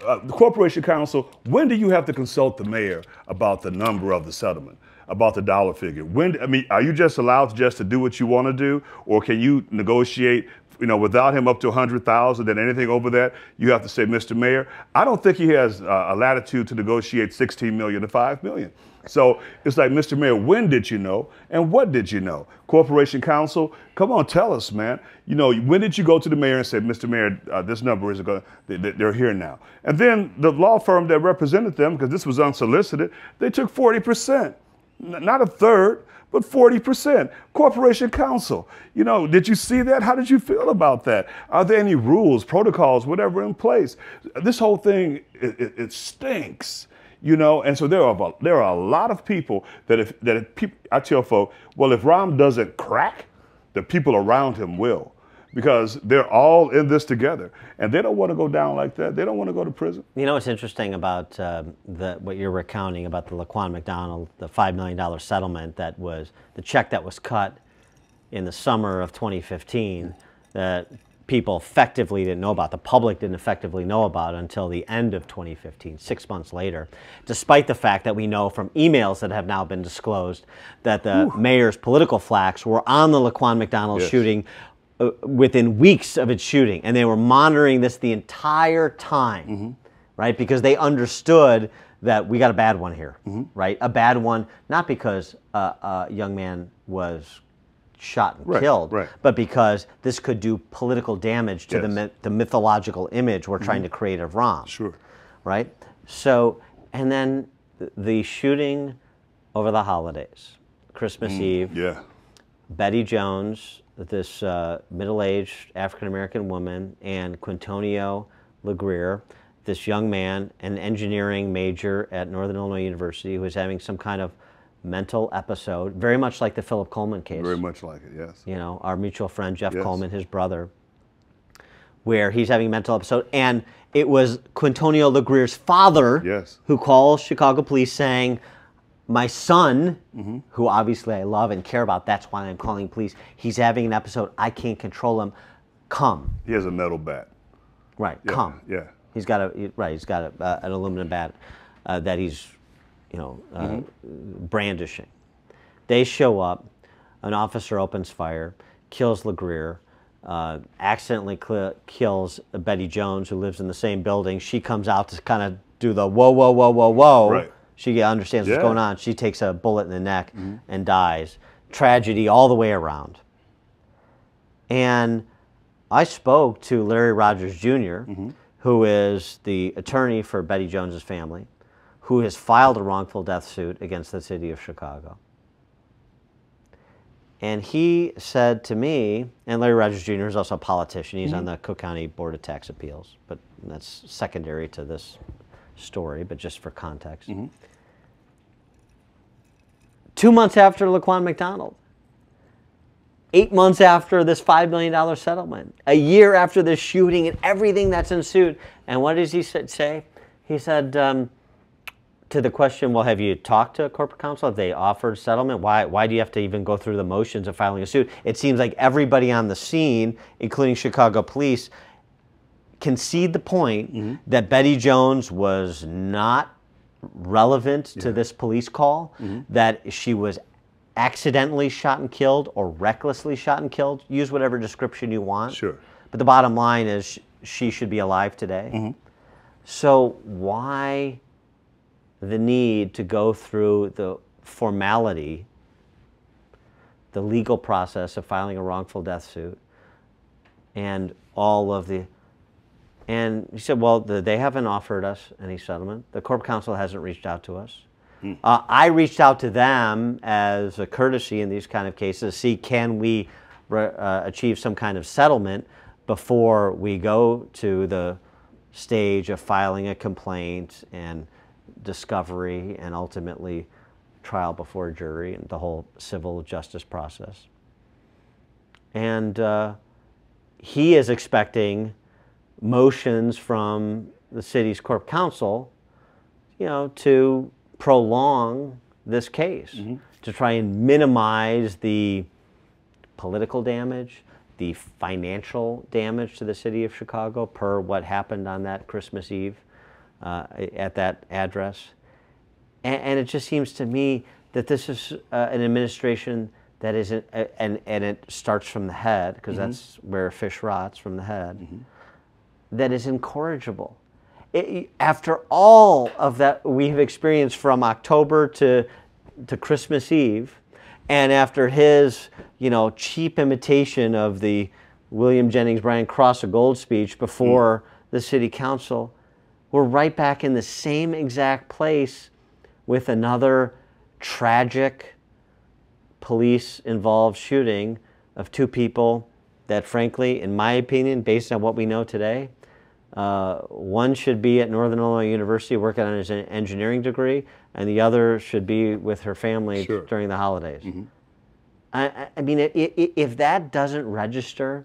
The Corporation Counsel, when do you have to consult the mayor about the number of the settlement? About the dollar figure? I mean, are you just allowed just to do what you want to do, or can you negotiate, you know, without him up to 100,000, and anything over that, you have to say, Mr. Mayor? I don't think he has a latitude to negotiate 16 million to 5 million. So it's like, Mr. Mayor, when did you know, and what did you know? Corporation Counsel, come on, tell us, man. You know, when did you go to the mayor and say, Mr. Mayor, this number isn't going to, they're here now. And then the law firm that represented them, because this was unsolicited, they took 40%. Not a third, but 40%. Corporation Counsel. You know, did you see that? How did you feel about that? Are there any rules, protocols, whatever in place? This whole thing, it stinks. You know, and so there are a lot of people I tell folks, well, if Rahm doesn't crack, the people around him will. Because they're all in this together, and they don't want to go down like that. They don't want to go to prison. You know what's interesting about what you're recounting about the Laquan McDonald, the $5 million settlement, that was the check that was cut in the summer of 2015 that people effectively didn't know about, the public didn't effectively know about until the end of 2015, 6 months later, despite the fact that we know from emails that have now been disclosed that the mayor's political flacks were on the Laquan McDonald shooting within weeks of its shooting, and they were monitoring this the entire time, right? Because they understood that we got a bad one here, right? A bad one, not because a young man was shot and killed, but because this could do political damage to the mythological image we're trying to create of Rahm. Sure. Right? So, and then the shooting over the holidays, Christmas Eve, Betty Jones, this middle-aged African-American woman, and Quintonio LeGrier, this young man, an engineering major at Northern Illinois University, who was having some kind of mental episode, very much like the Philip Coleman case. Very much like it, yes. You know, our mutual friend Jeff Coleman, his brother, where he's having a mental episode. And it was Quintonio LeGrier's father who calls Chicago police saying, my son, who obviously I love and care about, that's why I'm calling police, he's having an episode, I can't control him, come. He has a metal bat. Right, come. Yeah. He's got an aluminum bat that he's, you know, brandishing. They show up, an officer opens fire, kills LeGrier. accidentally kills Betty Jones, who lives in the same building. She comes out to kind of do the whoa, whoa, whoa, whoa, whoa. Right. She understands what's going on. She takes a bullet in the neck and dies. Tragedy all the way around. And I spoke to Larry Rogers Jr., who is the attorney for Betty Jones's family, who has filed a wrongful death suit against the city of Chicago. And he said to me, and Larry Rogers Jr. is also a politician. He's on the Cook County Board of Tax Appeals, but that's secondary to this story, but just for context. 2 months after Laquan McDonald, 8 months after this $5 million settlement, a year after this shooting and everything that's ensued. And what does he say? He said, to the question, well, have you talked to corporate counsel? Have they offered settlement? Why do you have to even go through the motions of filing a suit? It seems like everybody on the scene, including Chicago police, concede the point that Betty Jones was not relevant to this police call, that she was accidentally shot and killed or recklessly shot and killed. Use whatever description you want. Sure. But the bottom line is she should be alive today. So why the need to go through the formality, the legal process of filing a wrongful death suit, and all of the, and he said, well, they haven't offered us any settlement. The corporate counsel hasn't reached out to us. I reached out to them as a courtesy in these kind of cases, see can we achieve some kind of settlement before we go to the stage of filing a complaint and discovery and ultimately trial before a jury and the whole civil justice process. And he is expecting motions from the city's corp counsel, you know, to prolong this case, to try and minimize the political damage, the financial damage to the city of Chicago per what happened on that Christmas Eve at that address. And it just seems to me that this is an administration that isn't, and it starts from the head, because that's where fish rots, from the head, that is incorrigible. After all of that we've experienced from October to Christmas Eve, and after his, you know, cheap imitation of the William Jennings Bryan Cross of Gold speech before the city council, we're right back in the same exact place with another tragic police-involved shooting of two people that, frankly, in my opinion, based on what we know today, one should be at Northern Illinois University working on his engineering degree, and the other should be with her family during the holidays. I mean, if that doesn't register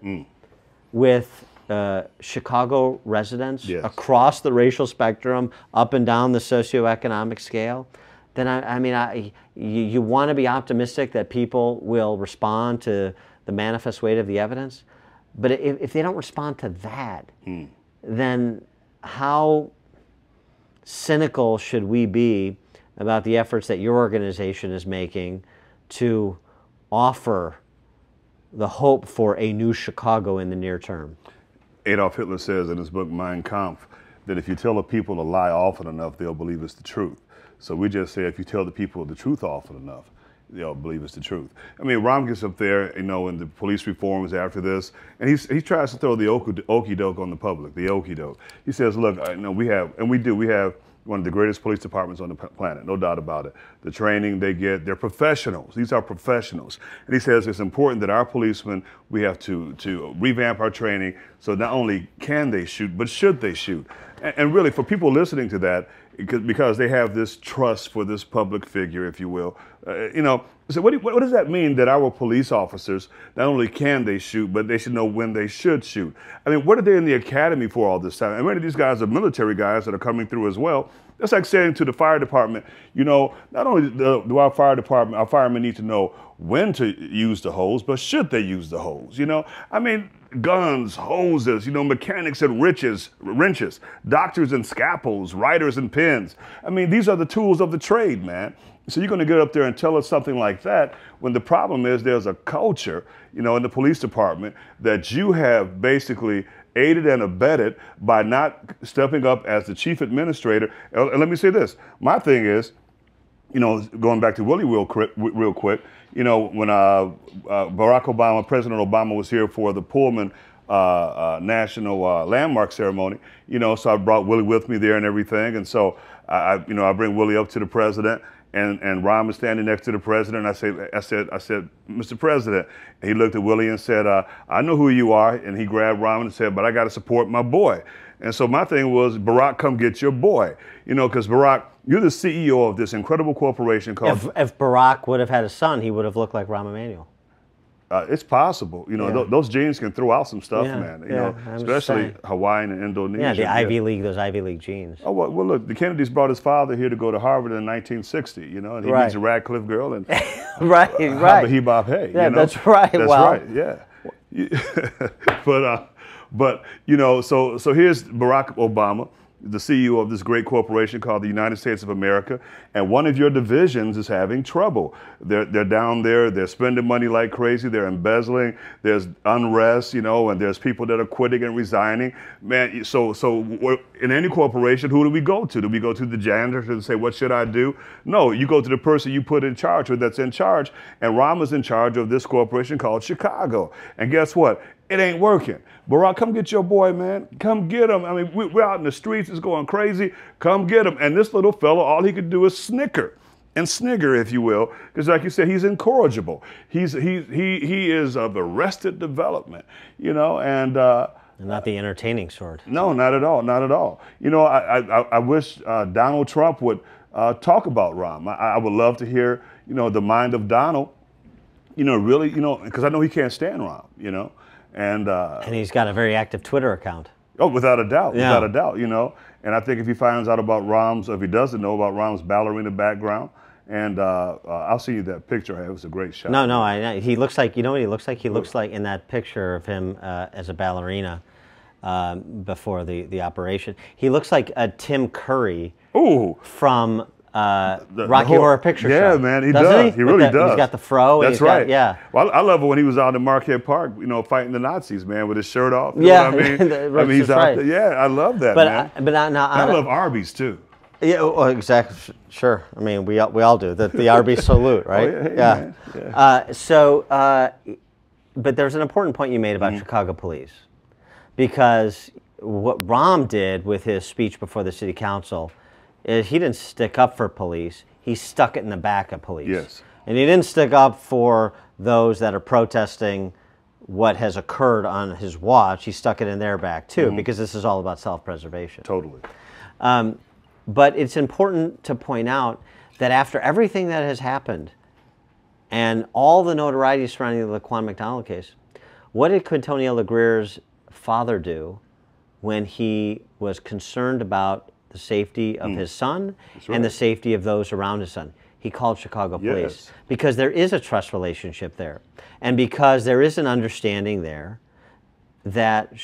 with Chicago residents across the racial spectrum, up and down the socioeconomic scale, then I mean, you want to be optimistic that people will respond to the manifest weight of the evidence, but if they don't respond to that, then how cynical should we be about the efforts that your organization is making to offer the hope for a new Chicago in the near term? Adolf Hitler says in his book Mein Kampf that if you tell the people a lie often enough, they'll believe it's the truth. So we just say if you tell the people the truth often enough, they'll believe it's the truth. I mean, Rahm gets up there, you know, and the police reforms after this, and he tries to throw the okey doke on the public, the okey doke. He says, look, we have one of the greatest police departments on the planet, no doubt about it. The training they get, they're professionals. These are professionals. And he says it's important that our policemen, we have to revamp our training so not only can they shoot, but should they shoot. And really, for people listening to that, because they have this trust for this public figure, if you will, you know, so what does that mean that our police officers, not only can they shoot, but they should know when they should shoot? I mean, what are they in the academy for all this time? And many of these guys are military guys that are coming through as well. That's like saying to the fire department, you know, not only do our firemen need to know when to use the hose, but should they use the hose? You know, I mean, guns, hoses, mechanics and wrenches, doctors and scalpels, writers and pens. I mean, these are the tools of the trade, man. So you're going to get up there and tell us something like that when the problem is there's a culture, in the police department that you have basically aided and abetted by not stepping up as the chief administrator. And let me say this. My thing is, going back to Willie real quick, when Barack Obama, President Obama was here for the Pullman National Landmark Ceremony, so I brought Willie with me there and everything. And so I bring Willie up to the president, and Rahm is standing next to the president. I said, Mr. President. And he looked at Willie and said, I know who you are. And he grabbed Rahm and said, but I got to support my boy. And so my thing was, Barack, come get your boy. Because Barack, you're the CEO of this incredible corporation called... If Barack would have had a son, he would have looked like Rahm Emanuel. It's possible. Those genes can throw out some stuff, man. Especially Hawaiian and Indonesia. Yeah, the Ivy League, those Ivy League genes. Oh, well, look, the Kennedys brought his father here to go to Harvard in 1960, and he meets a Radcliffe girl and... right. Haba he bop hey. Yeah, that's right. That's right, yeah. But so here's Barack Obama, the CEO of this great corporation called the United States of America, and one of your divisions is having trouble. They're down there, they're spending money like crazy, they're embezzling, there's unrest, and there's people that are quitting and resigning. Man, so in any corporation, who do we go to? Do we go to the janitor and say, what should I do? No, you go to the person you put in charge or that's in charge, and Rahm is in charge of this corporation called Chicago. And guess what? It ain't working. Barack, come get your boy, man. Come get him. I mean, we're out in the streets. It's going crazy. Come get him. And this little fellow, all he could do is snicker and snigger, if you will, because like you said, he's incorrigible. He is of arrested development, and not the entertaining sort. No, not at all. Not at all. I wish Donald Trump would talk about Rahm. I would love to hear, the mind of Donald, really, because I know he can't stand Rahm, And he's got a very active Twitter account. Oh, without a doubt, without a doubt, And I think if he finds out about Rahm's, if he doesn't know about Rahm's ballerina background, and I'll see you that picture. It was a great shot. No, he looks like, what he looks like? He looks like in that picture of him as a ballerina before the operation. He looks like a Tim Curry from Rocky Horror Picture Show. Yeah, man, he does. He really does. He's got the fro. That's right. Yeah. Well, I love it when he was out in Marquette Park, fighting the Nazis, man, with his shirt off. You know what I mean? He's out there. Yeah, I love that, man. I love Arby's too. Yeah, well, exactly. Sure. I mean, we all do the Arby's salute, right? Oh, yeah. But there's an important point you made about Chicago police, because what Rahm did with his speech before the city council is he didn't stick up for police. He stuck it in the back of police. Yes. And he didn't stick up for those that are protesting what has occurred on his watch. He stuck it in their back too, because this is all about self-preservation. Totally. But it's important to point out that after everything that has happened and all the notoriety surrounding the Laquan McDonald case, what did Quintonio LeGrier's father do when he was concerned about the safety of his son and the safety of those around his son? He called Chicago police, because there is a trust relationship there, and because there is an understanding there that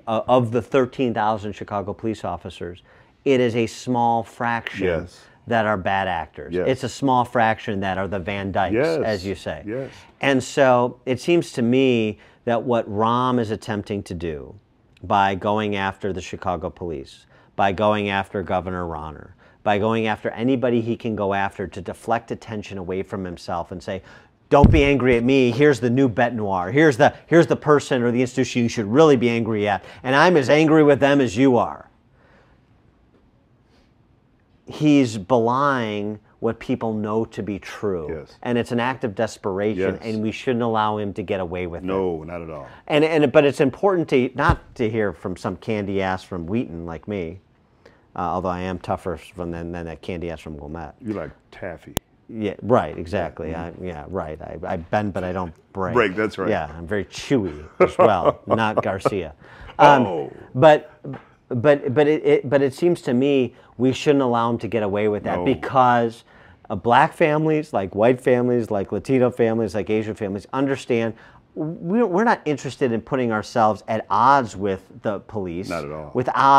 of the 13,000 Chicago police officers, it is a small fraction that are bad actors. It's a small fraction that are the Van Dykes, as you say. And so it seems to me that what Rahm is attempting to do by going after the Chicago police, by going after Governor Rauner, by going after anybody he can go after to deflect attention away from himself and say, don't be angry at me, here's the new bête noire, here's the person or the institution you should really be angry at, and I'm as angry with them as you are. He's belying what people know to be true. And it's an act of desperation, and we shouldn't allow him to get away with it. No, not at all. But it's important not to hear from some candy ass from Wheaton like me, although I am tougher than that candy ass from Wilmette. You like taffy. Yeah, right, exactly. Right. I bend, but I don't break. Break, that's right. Yeah, I'm very chewy as well, not Garcia. But it seems to me we shouldn't allow him to get away with that, because black families, like white families, like Latino families, like Asian families, understand we're not interested in putting ourselves at odds with the police. Not at all.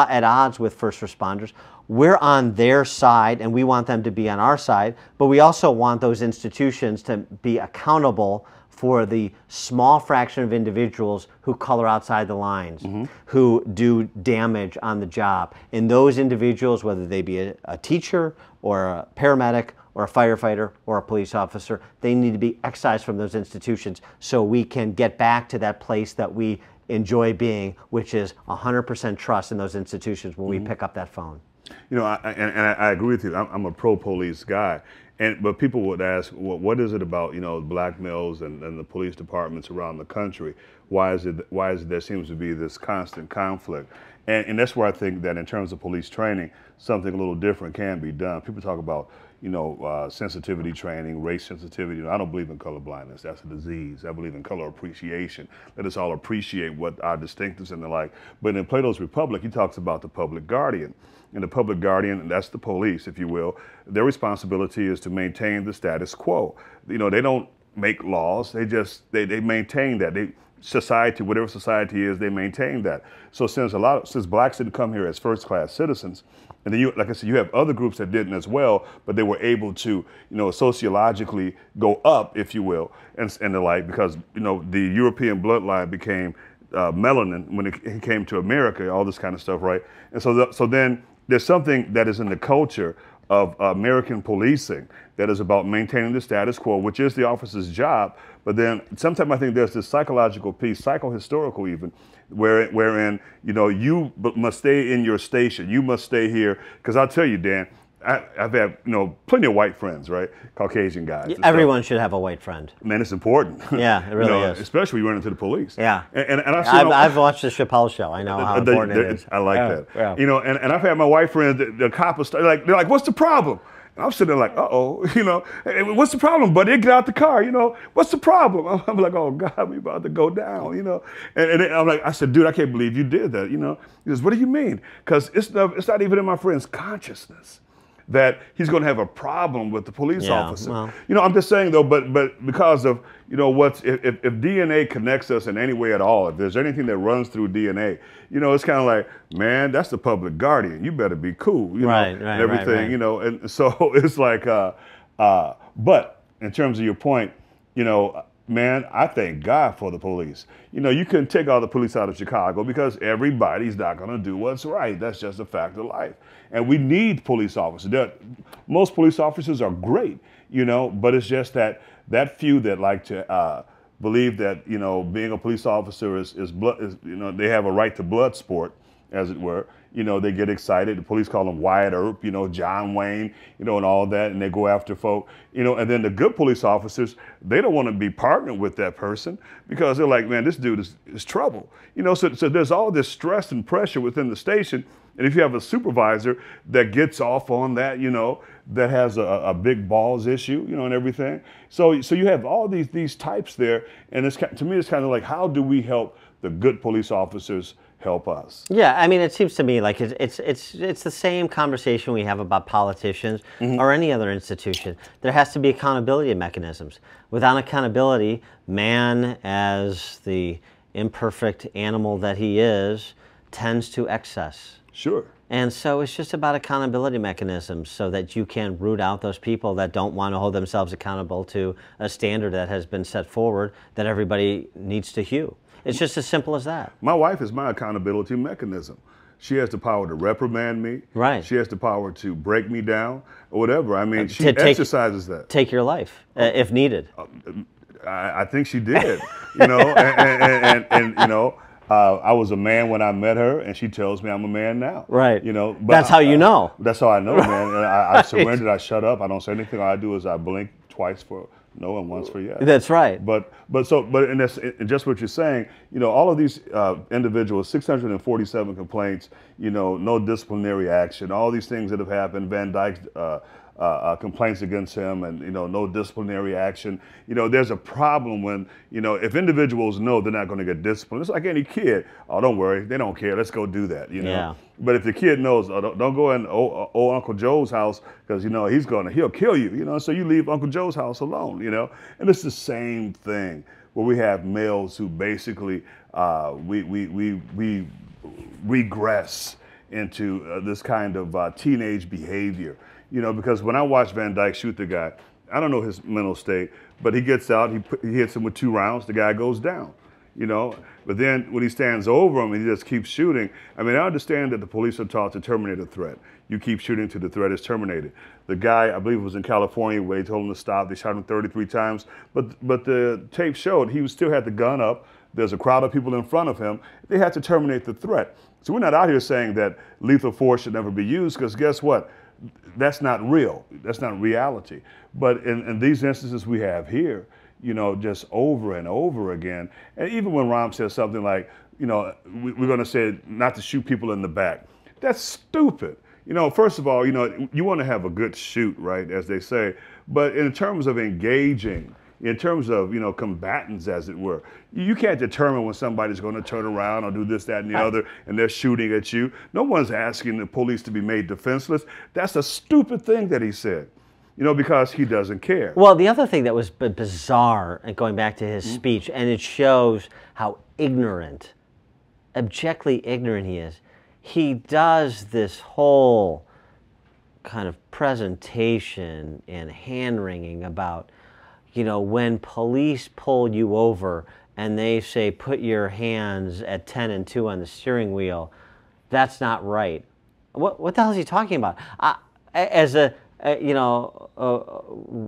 At odds with first responders. We're on their side, and we want them to be on our side, but we also want those institutions to be accountable for the small fraction of individuals who color outside the lines, who do damage on the job. And those individuals, whether they be a teacher or a paramedic or a firefighter or a police officer, they need to be excised from those institutions so we can get back to that place that we enjoy being, which is 100% trust in those institutions when we pick up that phone. You know, I agree with you. I'm a pro-police guy. But people would ask, well, what is it about, you know, black males and the police departments around the country? Why is it there seems to be this constant conflict? And that's where I think that in terms of police training, something a little different can be done. People talk about, you know, sensitivity training, race sensitivity. You know, I don't believe in color blindness. That's a disease. I believe in color appreciation. Let us all appreciate what our distinctives and the like. But in Plato's Republic, he talks about the public guardian. And the public guardian, that's the police, if you will, their responsibility is to maintain the status quo. You know, they don't make laws. They maintain that. Society, whatever society is, they maintain that. So since blacks didn't come here as first-class citizens, and then like I said, you have other groups that didn't as well, but they were able to, you know, sociologically go up, if you will, and the like, because, you know, the European bloodline became melanin when it came to America, all this kind of stuff, right? And so then there's something that is in the culture of American policing that is about maintaining the status quo, which is the officer's job. But then sometimes I think there's this psychological piece, psychohistorical even, wherein, you know, you must stay in your station. You must stay here. Because I'll tell you, Dan, I've had, you know, plenty of white friends, right? Caucasian guys. Everyone should have a white friend. Man, it's important. Yeah, it really you know, is. Especially when you run into the police. Yeah. And I've watched the Chappelle Show. I know how important it is. I like that. Yeah. You know, and I've had my white friends, the cops, they're like, what's the problem? And I'm sitting there like, uh-oh, you know, hey, what's the problem, buddy? Get out the car, you know, what's the problem? I'm like, oh God, we about to go down, you know. And I'm like, I said, dude, I can't believe you did that, you know. He says, what do you mean? Because it's not even in my friend's consciousness that he's going to have a problem with the police officer. Well. You know, I'm just saying though, but because of, you know, if DNA connects us in any way at all, if there's anything that runs through DNA, you know, it's kind of like, man, that's the public guardian. You better be cool, you know, and everything, you know. And so it's like, but in terms of your point, you know, man, I thank God for the police. You know, you couldn't take all the police out of Chicago because everybody's not going to do what's right. That's just a fact of life. And we need police officers. Most police officers are great, you know, but it's just that few that like to believe that, you know, being a police officer is you know, they have a right to blood sport, as it were. You know, they get excited. The police call them Wyatt Earp, you know, John Wayne, you know, and all that, and they go after folk, you know. And then the good police officers, they don't want to be partnered with that person because they're like, man, this dude is trouble, you know. So there's all this stress and pressure within the station. And if you have a supervisor that gets off on that, you know, that has a big balls issue, you know, and everything. So you have all these types there, and to me, it's kind of like, how do we help the good police officers help us? Yeah, I mean, it seems to me like it's the same conversation we have about politicians or any other institution. There has to be accountability mechanisms. Without accountability, man, as the imperfect animal that he is, tends to excess. Sure. And so it's just about accountability mechanisms so that you can root out those people that don't want to hold themselves accountable to a standard that has been set forward that everybody needs to hew. It's just as simple as that. My wife is my accountability mechanism. She has the power to reprimand me. Right. She has the power to break me down or whatever. I mean, she exercises that. Take your life if needed. I think she did, you know, and you know, I was a man when I met her, and she tells me I'm a man now. Right. You know, but that's how you know. That's how I know, man. And I surrendered. I shut up. I don't say anything. All I do is I blink twice for no and once for yes. That's right. But and that's just what you're saying. You know, all of these individuals, 647 complaints. You know, no disciplinary action. All these things that have happened. Van Dyke's complaints against him, and you know, no disciplinary action. You know, there's a problem when, you know, if individuals know they're not going to get disciplined. It's like any kid. Oh, don't worry, they don't care. Let's go do that. You know. Yeah. But if the kid knows, oh, don't go in old Uncle Joe's house because you know he'll kill you. You know, so you leave Uncle Joe's house alone. You know, and it's the same thing where we have males who basically we regress into this kind of teenage behavior. You know, because when I watch Van Dyke shoot the guy, I don't know his mental state, but he gets out, he hits him with 2 rounds, the guy goes down. You know, but then when he stands over him and he just keeps shooting, I mean, I understand that the police are taught to terminate a threat. You keep shooting till the threat is terminated. The guy, I believe it was in California, where they told him to stop. They shot him 33 times, but the tape showed he still had the gun up. There's a crowd of people in front of him. They had to terminate the threat. So we're not out here saying that lethal force should never be used, because guess what? That's not real. That's not reality. But in these instances we have here, you know, just over and over again. And even when Rahm says something like, you know, we're going to say not to shoot people in the back. That's stupid. You know, first of all, you know, you want to have a good shoot, right, as they say. But in terms of engaging, in terms of, you know, combatants, as it were, you can't determine when somebody's going to turn around or do this, that, and the other, and they're shooting at you. No one's asking the police to be made defenseless. That's a stupid thing that he said. You know, because he doesn't care. Well, the other thing that was bizarre, and going back to his speech, and it shows how ignorant, abjectly ignorant he is. He does this whole kind of presentation and hand-wringing about, you know, when police pull you over and they say, put your hands at 10 and 2 on the steering wheel, that's not right. What the hell is he talking about? As a you know,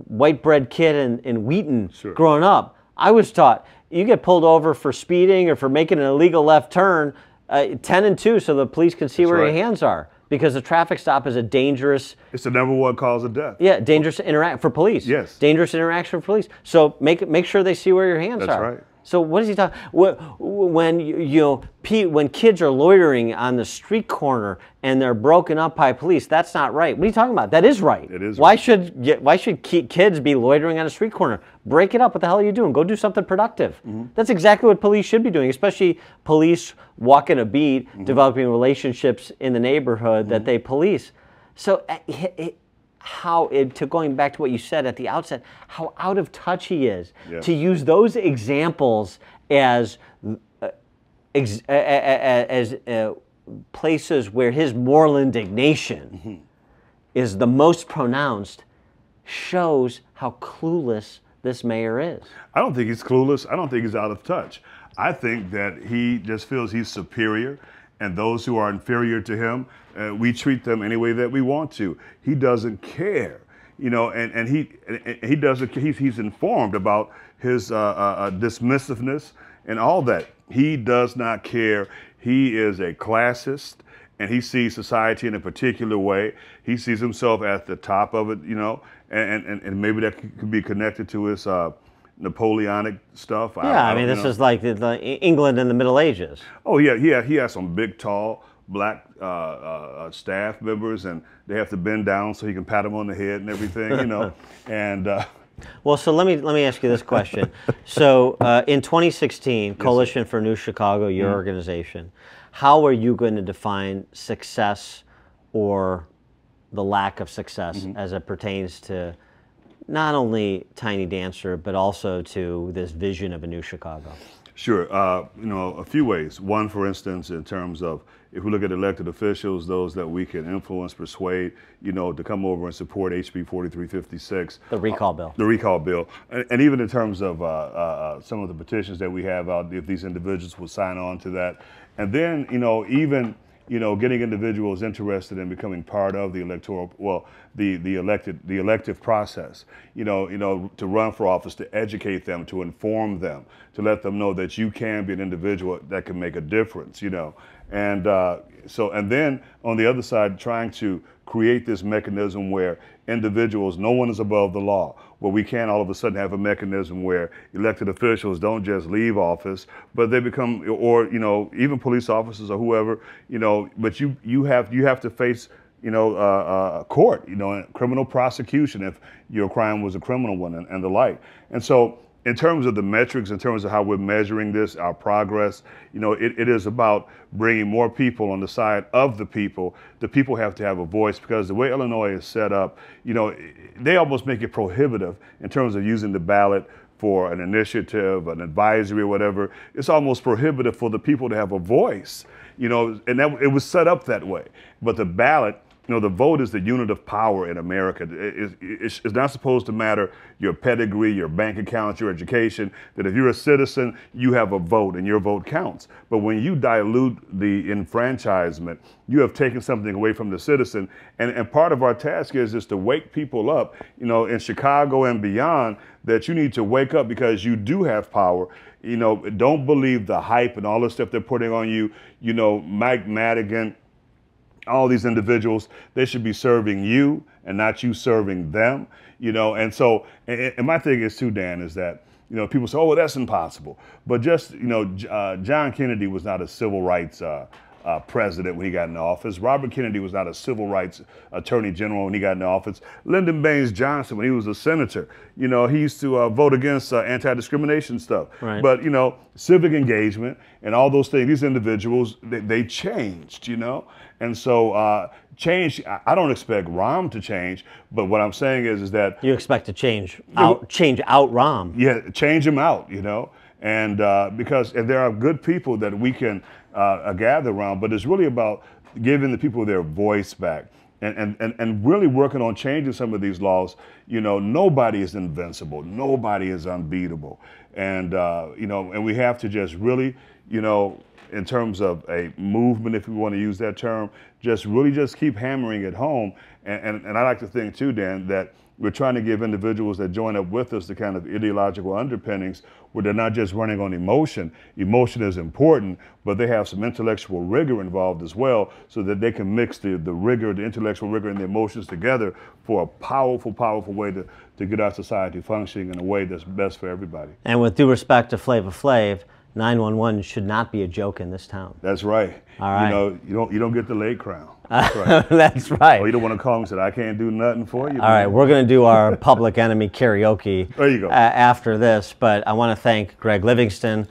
white bread kid in Wheaton, sure, growing up, I was taught you get pulled over for speeding or for making an illegal left turn, 10 and 2, so the police can see where your hands are, because a traffic stop is a dangerous. It's the #1 cause of death. Yeah, dangerous interaction for police. Yes, dangerous interaction for police. So make sure they see where your hands are. That's right. So what is he talking? When kids are loitering on the street corner and they're broken up by police, that's not right. What are you talking about? That is right. It is. Why should kids be loitering on a street corner? Break it up. What the hell are you doing? Go do something productive. That's exactly what police should be doing, especially police walking a beat, developing relationships in the neighborhood that they police. So going back to what you said at the outset, how out of touch he is, to use those examples as places where his moral indignation is the most pronounced, shows how clueless this mayor is. I don't think he's clueless. I don't think he's out of touch. I think that he just feels he's superior, and those who are inferior to him, we treat them any way that we want to. He doesn't care, you know, and he doesn't. He's informed about his dismissiveness and all that. He does not care. He is a classist, and he sees society in a particular way. He sees himself at the top of it, you know, and maybe that could be connected to his Napoleonic stuff. Yeah, I mean, this is like the England in the Middle Ages. Oh yeah, he has some big, tall, black staff members, and they have to bend down so he can pat them on the head and everything, you know. And well, so let me ask you this question. So in 2016, Coalition for New Chicago, your organization, how are you going to define success or the lack of success as it pertains to not only Tiny Dancer, but also to this vision of a new Chicago? Sure. You know, a few ways. One, for instance, in terms of if we look at elected officials, those that we can influence, persuade, you know, to come over and support HB 4356. The recall bill. The recall bill. And even in terms of some of the petitions that we have out, if these individuals would sign on to that. And then, you know, even, you know, getting individuals interested in becoming part of the electoral, well, the elective process, you know, to run for office, to educate them, to inform them, to let them know that you can be an individual that can make a difference, you know. And and then on the other side, trying to create this mechanism where individuals, no one is above the law, where we can't all of a sudden have a mechanism where elected officials don't just leave office, but they become, or, you know, even police officers or whoever, you know, but you have to face, you know, court, you know, criminal prosecution if your crime was a criminal one and the like. And so in terms of the metrics, in terms of how we're measuring this, our progress, you know, it is about bringing more people on the side of the people. The people have to have a voice, because the way Illinois is set up, you know, they almost make it prohibitive in terms of using the ballot for an initiative, an advisory or whatever, it's almost prohibitive for the people to have a voice, you know, and that, it was set up that way. But the ballot, you know, the vote is the unit of power in America. It's not supposed to matter your pedigree, your bank accounts, your education, that if you're a citizen, you have a vote and your vote counts. But when you dilute the enfranchisement, you have taken something away from the citizen. And part of our task is to wake people up, you know, in Chicago and beyond, that you need to wake up because you do have power. You know, don't believe the hype and all the stuff they're putting on you. You know, Mike Madigan, all these individuals, they should be serving you and not you serving them, you know. And so, and my thing is too, Dan, is that, you know, people say, oh, well, that's impossible. But just, you know, John Kennedy was not a civil rights president when he got in office. Robert Kennedy was not a civil rights attorney general when he got in office. Lyndon Baines Johnson, when he was a senator, you know, he used to vote against anti-discrimination stuff. Right. But, you know, civic engagement and all those things, these individuals, they changed, you know. And so change, I don't expect Rahm to change, but what I'm saying is that you expect to change out Rahm. Yeah, change him out, you know. And because there are good people that we can gather around, but it's really about giving the people their voice back and really working on changing some of these laws. You know, nobody is invincible. Nobody is unbeatable. And, you know, and we have to just really, you know, in terms of a movement, if we want to use that term, just really just keep hammering it home. And I like to think too, Dan, that we're trying to give individuals that join up with us the kind of ideological underpinnings where they're not just running on emotion. Emotion is important, but they have some intellectual rigor involved as well, so that they can mix the rigor, the intellectual rigor, and the emotions together for a powerful, powerful way to get our society functioning in a way that's best for everybody. And with due respect to Flavor Flav, 911 should not be a joke in this town. That's right. All right. You know, you don't get the late crown. That's right. That's right. Oh, you don't want to call me and say, I can't do nothing for you. All right, we're going to do our Public Enemy karaoke There you go. After this, but I want to thank Greg Livingston,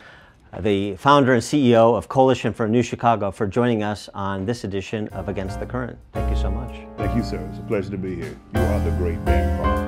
the founder and CEO of Coalition for New Chicago, for joining us on this edition of Against the Current. Thank you so much. Thank you, sir. It's a pleasure to be here. You are the great Dan Proft.